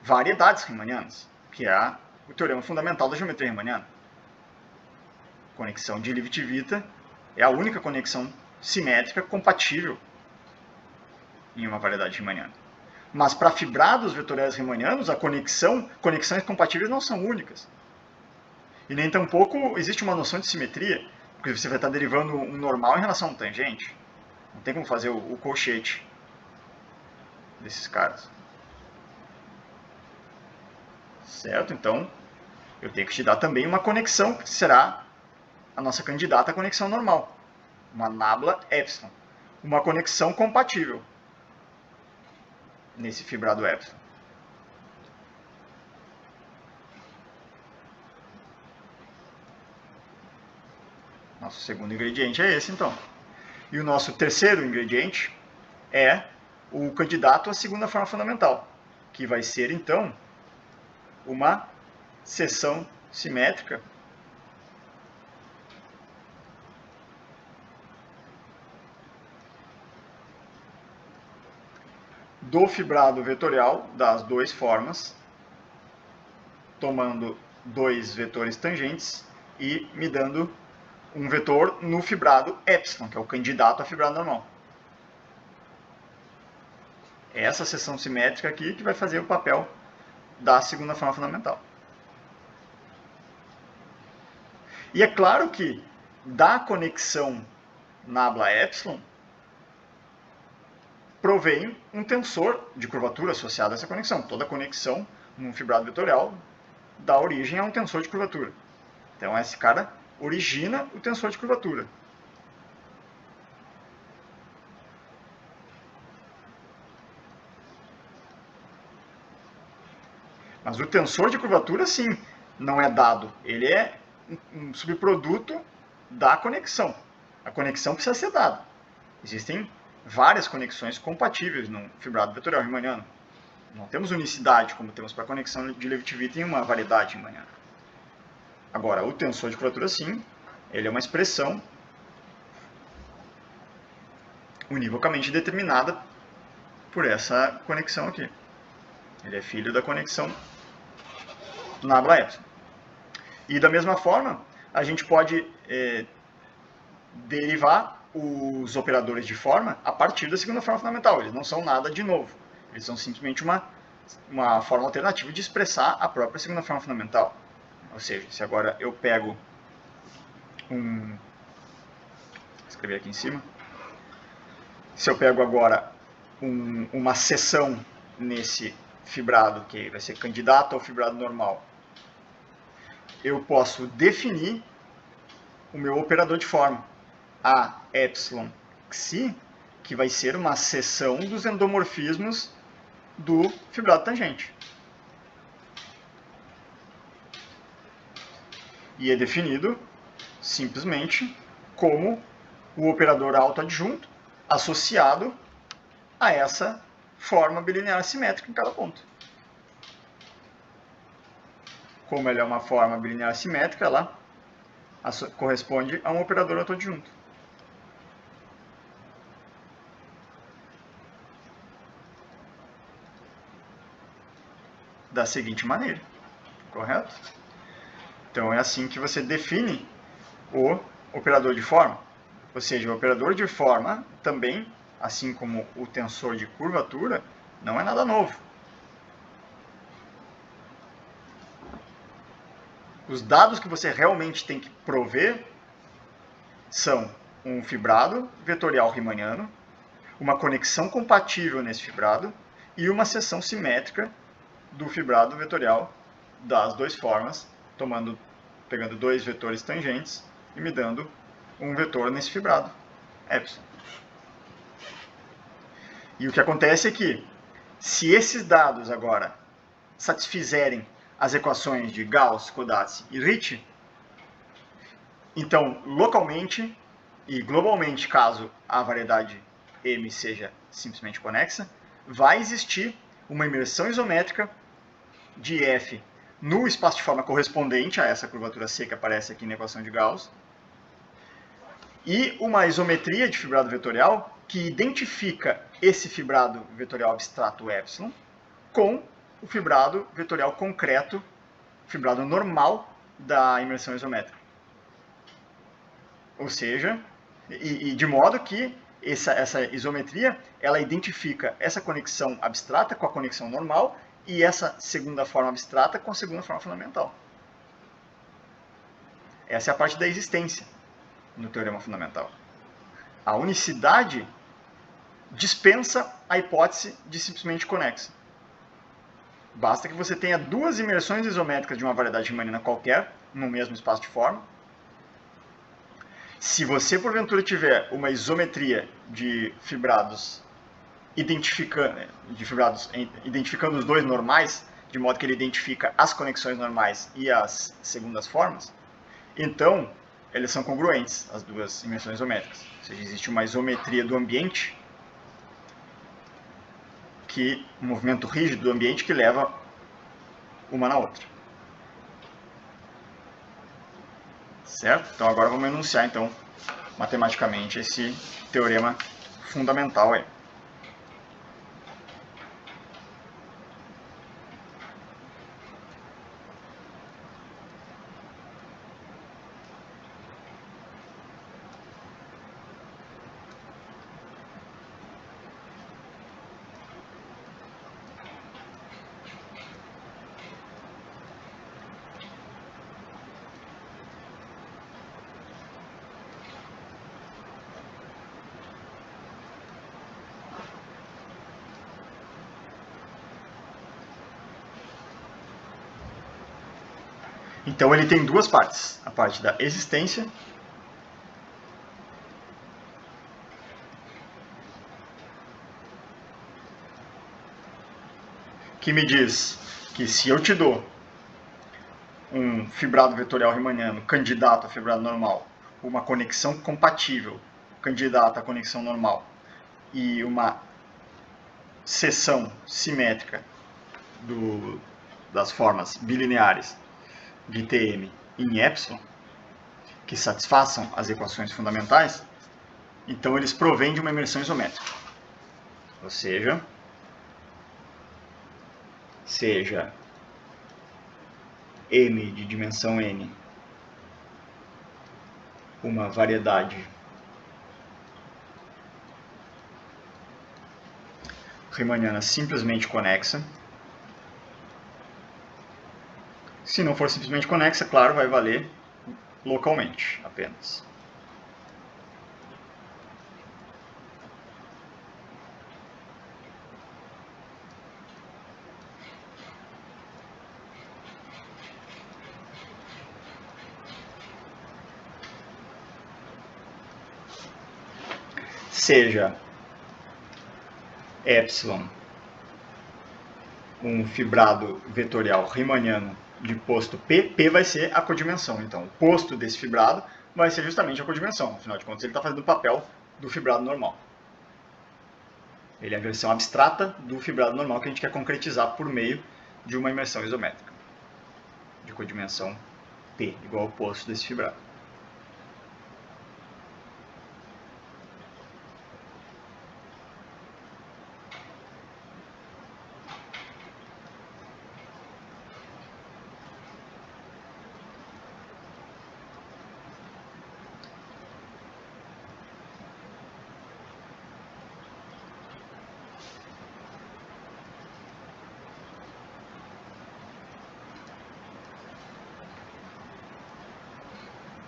variedades riemannianas, que é o teorema fundamental da geometria riemanniana. Conexão de Levi-Civita é a única conexão simétrica compatível em uma variedade riemanniana. Mas para fibrados vetoriais riemannianos, conexões compatíveis não são únicas. E nem tampouco existe uma noção de simetria, porque você vai estar derivando um normal em relação a um tangente. Não tem como fazer o colchete desses caras. Certo? Então, eu tenho que te dar também uma conexão que será a nossa candidata conexão normal, uma nabla epsilon, uma conexão compatível nesse fibrado epsilon. Nosso segundo ingrediente é esse, então. E o nosso terceiro ingrediente é o candidato à segunda forma fundamental, que vai ser, então, uma seção simétrica do fibrado vetorial das duas formas, tomando dois vetores tangentes e me dando um vetor no fibrado epsilon, que é o candidato a fibrado normal. É essa seção simétrica aqui que vai fazer o papel da segunda forma fundamental. E é claro que da conexão nabla epsilon provém um tensor de curvatura associado a essa conexão. Toda conexão num fibrado vetorial dá origem a um tensor de curvatura. Então esse cara origina o tensor de curvatura. Mas o tensor de curvatura, sim, não é dado. Ele é um subproduto da conexão. A conexão precisa ser dada. Existem várias conexões compatíveis no fibrado vetorial riemanniano. Não temos unicidade, como temos para a conexão de Leavitt-Witten em uma variedade riemanniana. Agora, o tensor de curvatura, sim, ele é uma expressão univocamente determinada por essa conexão aqui. Ele é filho da conexão nabla epsilon. E da mesma forma, a gente pode derivar os operadores de forma a partir da segunda forma fundamental. Eles não são nada de novo. Eles são simplesmente uma forma alternativa de expressar a própria segunda forma fundamental. Ou seja, se agora eu pego vou escrever aqui em cima. Se eu pego agora uma seção nesse fibrado, que vai ser candidato ao fibrado normal, eu posso definir o meu operador de forma, a epsilon xi, que vai ser uma seção dos endomorfismos do fibrado tangente. E é definido simplesmente como o operador autoadjunto associado a essa forma bilinear simétrica em cada ponto. Como ela é uma forma bilinear simétrica, ela corresponde a um operador autoadjunto. Da seguinte maneira, correto? Então é assim que você define o operador de forma. Ou seja, o operador de forma também, assim como o tensor de curvatura, não é nada novo. Os dados que você realmente tem que prover são um fibrado vetorial riemanniano, uma conexão compatível nesse fibrado e uma seção simétrica do fibrado vetorial das duas formas, pegando dois vetores tangentes e me dando um vetor nesse fibrado, epsilon. E o que acontece é que, se esses dados agora satisfizerem as equações de Gauss, Kodatz e Ricci, então, localmente e globalmente, caso a variedade M seja simplesmente conexa, vai existir uma imersão isométrica de F no espaço de forma correspondente a essa curvatura C que aparece aqui na equação de Gauss, e uma isometria de fibrado vetorial que identifica esse fibrado vetorial abstrato epsilon com o fibrado vetorial concreto, fibrado normal da imersão isométrica. Ou seja, de modo que essa isometria ela identifica essa conexão abstrata com a conexão normal e essa segunda forma abstrata com a segunda forma fundamental. Essa é a parte da existência no teorema fundamental. A unicidade dispensa a hipótese de simplesmente conexa. Basta que você tenha duas imersões isométricas de uma variedade riemanniana qualquer, no mesmo espaço de forma, Se você, porventura, tiver uma isometria de fibrados identificando os dois normais, de modo que ele identifica as conexões normais e as segundas formas, então eles são congruentes, as duas imersões isométricas. Ou seja, existe uma isometria do ambiente, um movimento rígido do ambiente que leva uma na outra. Certo? Então agora vamos enunciar então matematicamente esse teorema fundamental aí. Então ele tem duas partes, a parte da existência que me diz que se eu te dou um fibrado vetorial riemanniano candidato a fibrado normal, uma conexão compatível candidata à conexão normal e uma seção simétrica das formas bilineares de Tm em epsilon, que satisfaçam as equações fundamentais, então eles provêm de uma imersão isométrica. Ou seja M de dimensão n uma variedade riemanniana simplesmente conexa. Se não for simplesmente conexa, claro, vai valer localmente apenas. Seja epsilon um fibrado vetorial riemanniano de posto P, P vai ser a codimensão. Então, o posto desse fibrado vai ser justamente a codimensão. Afinal de contas, ele está fazendo o papel do fibrado normal. Ele é a versão abstrata do fibrado normal que a gente quer concretizar por meio de uma imersão isométrica de codimensão P, igual ao posto desse fibrado.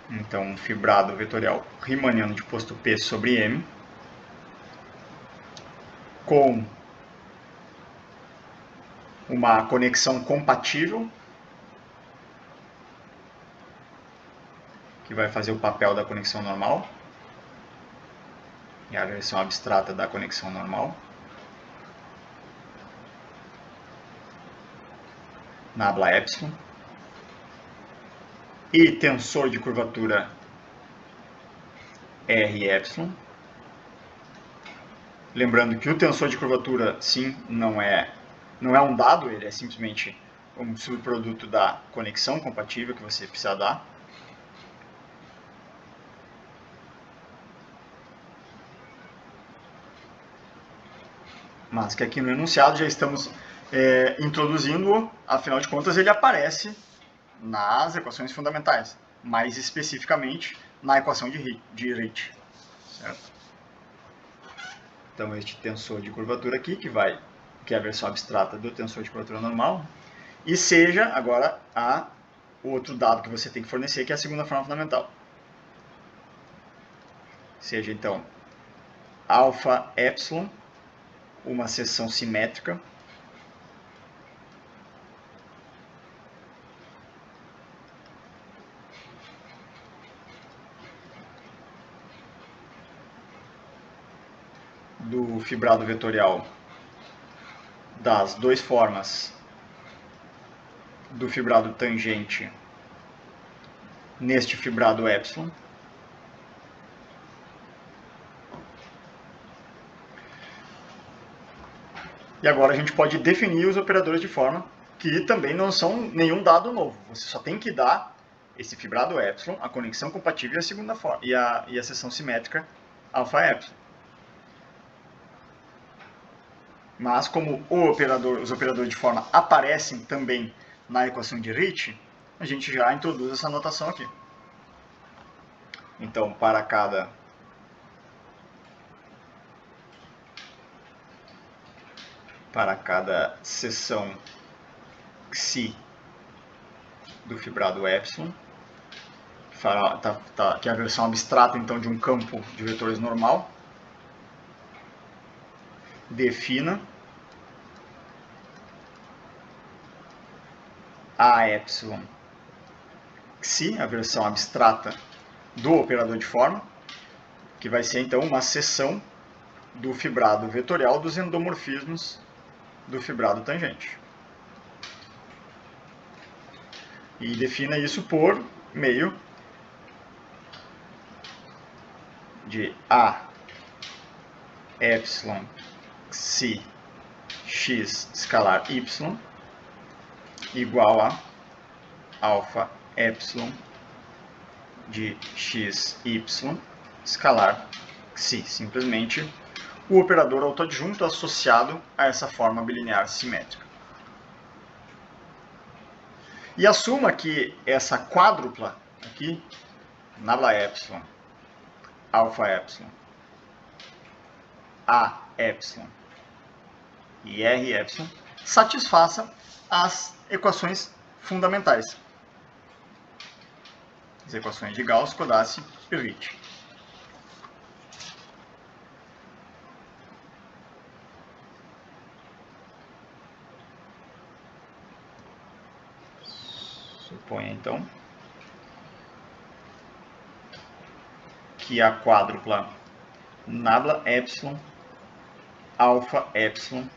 Então, um fibrado vetorial riemanniano de posto P sobre M, com uma conexão compatível, que vai fazer o papel da conexão normal, é a versão abstrata da conexão normal, nabla epsilon, e tensor de curvatura R epsilon. Lembrando que o tensor de curvatura, sim, não é um dado, ele é simplesmente um subproduto da conexão compatível que você precisa dar. Mas que aqui no enunciado já estamos introduzindo-o, afinal de contas ele aparece nas equações fundamentais, mais especificamente na equação de Ricci. Certo? Então este tensor de curvatura aqui, que é a versão abstrata do tensor de curvatura normal, e seja agora o outro dado que você tem que fornecer, que é a segunda forma fundamental. Seja então alfa epsilon, uma seção simétrica do fibrado vetorial das duas formas do fibrado tangente neste fibrado epsilon. E agora a gente pode definir os operadores de forma que também não são nenhum dado novo. Você só tem que dar esse fibrado epsilon, a conexão compatível e a segunda forma, e a seção simétrica alfa epsilon. Mas como os operadores de forma aparecem também na equação de Ricci, a gente já introduz essa notação aqui. Então, para cada seção xi do fibrado epsilon, que é a versão abstrata então de um campo de vetores normal, defina a epsilon xi, a versão abstrata do operador de forma, que vai ser então uma seção do fibrado vetorial dos endomorfismos do fibrado tangente. E defina isso por meio de a epsilon xi x escalar y igual a alfa epsilon de x y escalar xi. Simplesmente o operador autoadjunto associado a essa forma bilinear simétrica. E assuma que essa quádrupla aqui, nabla epsilon, alfa epsilon, a epsilon e r epsilon, satisfaça as equações fundamentais. As equações de Gauss, Codazzi e Ricci. Suponha então que a quádrupla nabla epsilon, alfa epsilon,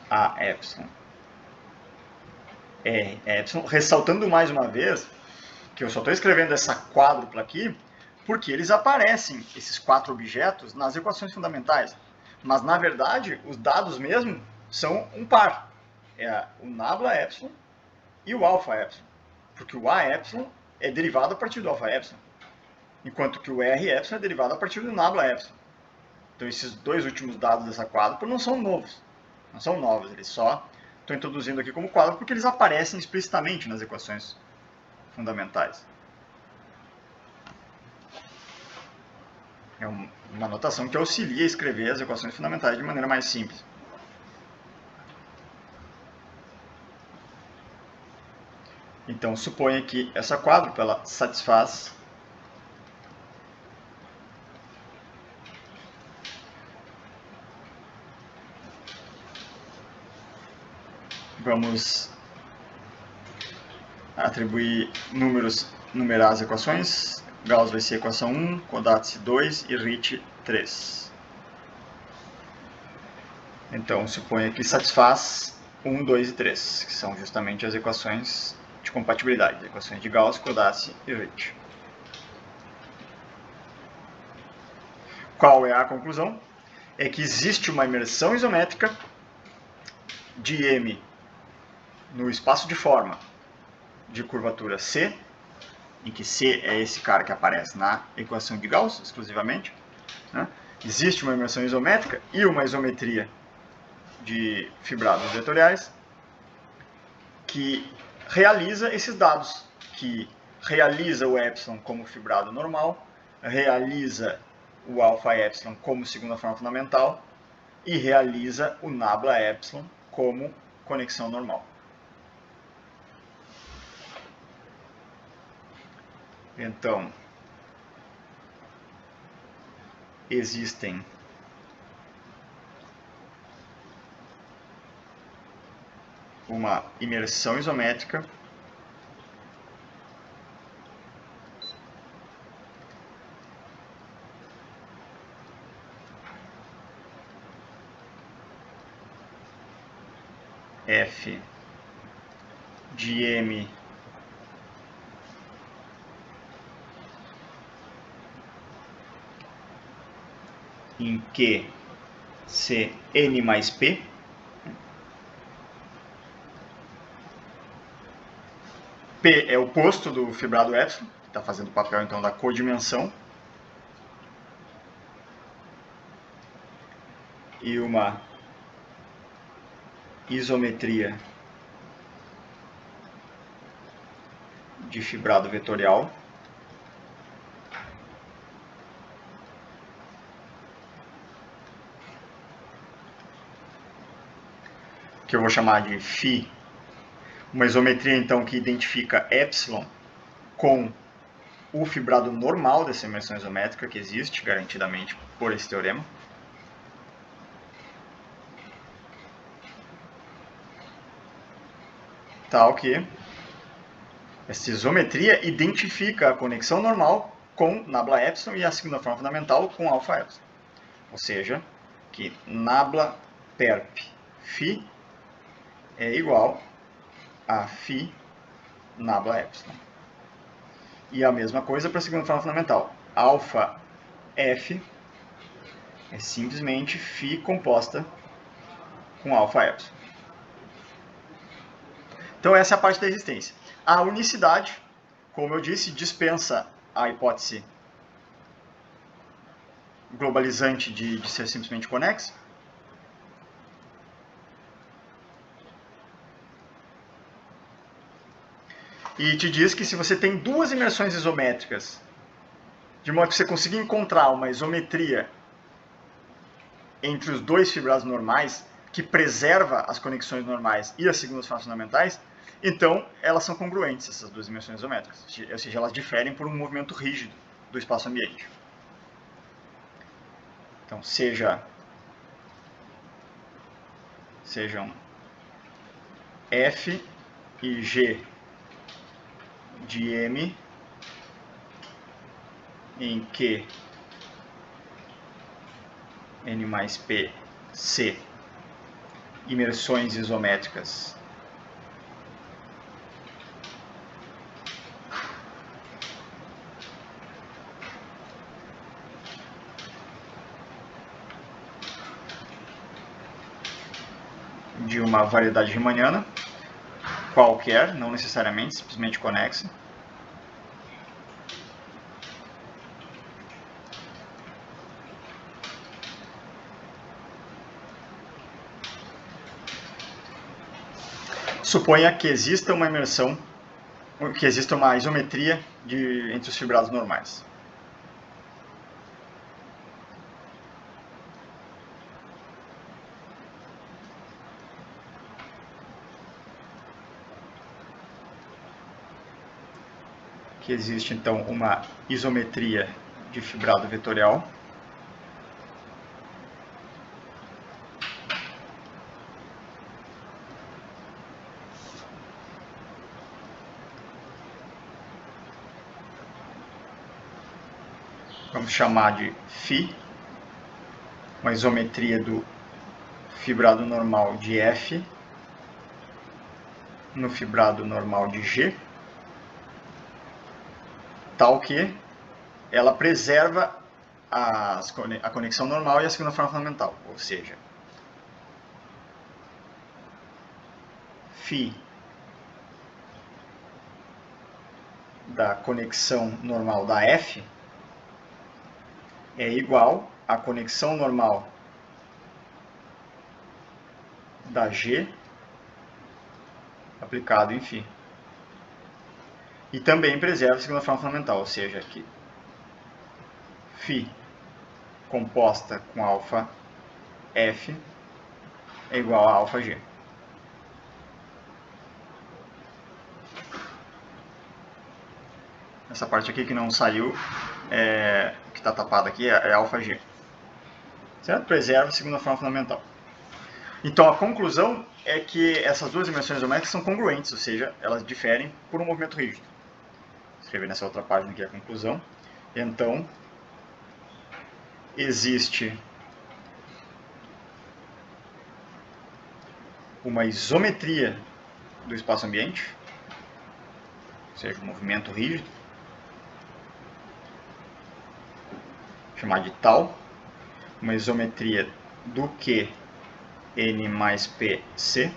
a epsilon, r epsilon, ressaltando mais uma vez que eu só estou escrevendo essa quádrupla aqui porque eles aparecem, esses quatro objetos, nas equações fundamentais. Mas, na verdade, os dados mesmo são um par. É o nabla epsilon e o alfa epsilon. Porque o a epsilon é derivado a partir do alfa epsilon. Enquanto que o r epsilon é derivado a partir do nabla epsilon. Então, esses dois últimos dados dessa quádrupla não são novos. Não são novos, eles só estou introduzindo aqui como quádrupla porque eles aparecem explicitamente nas equações fundamentais. É uma notação que auxilia a escrever as equações fundamentais de maneira mais simples. Então, suponha que essa quádrupla ela satisfaz vamos atribuir numerar as equações. Gauss vai ser equação 1, Codazzi 2 e Ricci 3. Então, suponha que satisfaz 1, 2 e 3, que são justamente as equações de compatibilidade, as equações de Gauss, Codazzi e Ricci. Qual é a conclusão? É que existe uma imersão isométrica de M no espaço de forma de curvatura C, em que C é esse cara que aparece na equação de Gauss, exclusivamente. Né? Existe uma imersão isométrica e uma isometria de fibrados vetoriais que realiza esses dados, que realiza o epsilon como fibrado normal, realiza o alfa epsilon como segunda forma fundamental e realiza o nabla epsilon como conexão normal. Então, existem uma imersão isométrica F de M em Q se N mais P. P é o posto do fibrado epsilon, que está fazendo o papel então da codimensão. E uma isometria de fibrado vetorial. Que eu vou chamar de φ. Uma isometria, então, que identifica epsilon com o fibrado normal dessa imersão isométrica, que existe, garantidamente, por esse teorema. Tal que essa isometria identifica a conexão normal com nabla epsilon e a segunda forma fundamental com alfa epsilon. Ou seja, que nabla perp φ é igual a φ nabla epsilon. E a mesma coisa para a segunda forma fundamental. Alfa F é simplesmente φ composta com alfa epsilon. Então essa é a parte da resistência. A unicidade, como eu disse, dispensa a hipótese globalizante de ser simplesmente conexa. E te diz que se você tem duas imersões isométricas, de modo que você consiga encontrar uma isometria entre os dois fibrados normais, que preserva as conexões normais e as segundas formas fundamentais, então elas são congruentes, essas duas imersões isométricas. Ou seja, elas diferem por um movimento rígido do espaço-ambiente. Então, sejam F e G de M em Q N mais P C imersões isométricas de uma variedade riemanniana qualquer, não necessariamente, simplesmente conexa. Suponha que exista uma imersão, que exista uma isometria entre os fibrados normais. Que existe então uma isometria de fibrado vetorial. Vamos chamar de φ, uma isometria do fibrado normal de F no fibrado normal de G, tal que ela preserva a conexão normal e a segunda forma fundamental, ou seja, φ da conexão normal da F é igual à conexão normal da G aplicado em φ. E também preserva a segunda forma fundamental, ou seja, que φ composta com alfa F é igual a alfa G. Essa parte aqui que não saiu, que está tapada aqui, é alfa G. Certo? Preserva a segunda forma fundamental. Então a conclusão é que essas duas dimensões isométricas são congruentes, ou seja, elas diferem por um movimento rígido. Vou escrever nessa outra página aqui a conclusão. Então, existe uma isometria do espaço-ambiente, ou seja, um movimento rígido, chamado de tal, uma isometria do que n mais pc,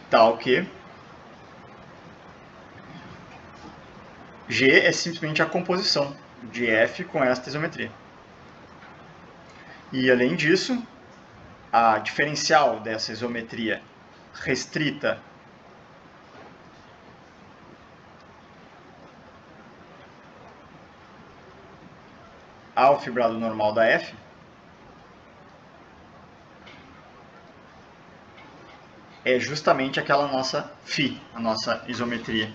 tal que G é simplesmente a composição de F com esta isometria. E além disso, a diferencial dessa isometria restrita ao fibrado normal da F é justamente aquela nossa φ, a nossa isometria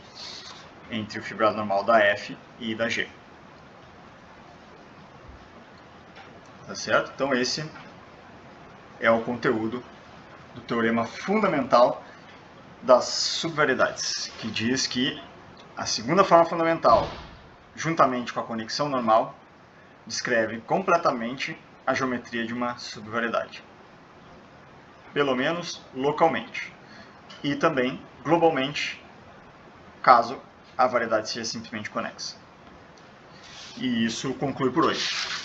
entre o fibrado normal da F e da G. Tá certo? Então esse é o conteúdo do teorema fundamental das subvariedades, que diz que a segunda forma fundamental, juntamente com a conexão normal, descreve completamente a geometria de uma subvariedade. Pelo menos localmente. E também globalmente, caso a variedade seja simplesmente conexa. E isso conclui por hoje.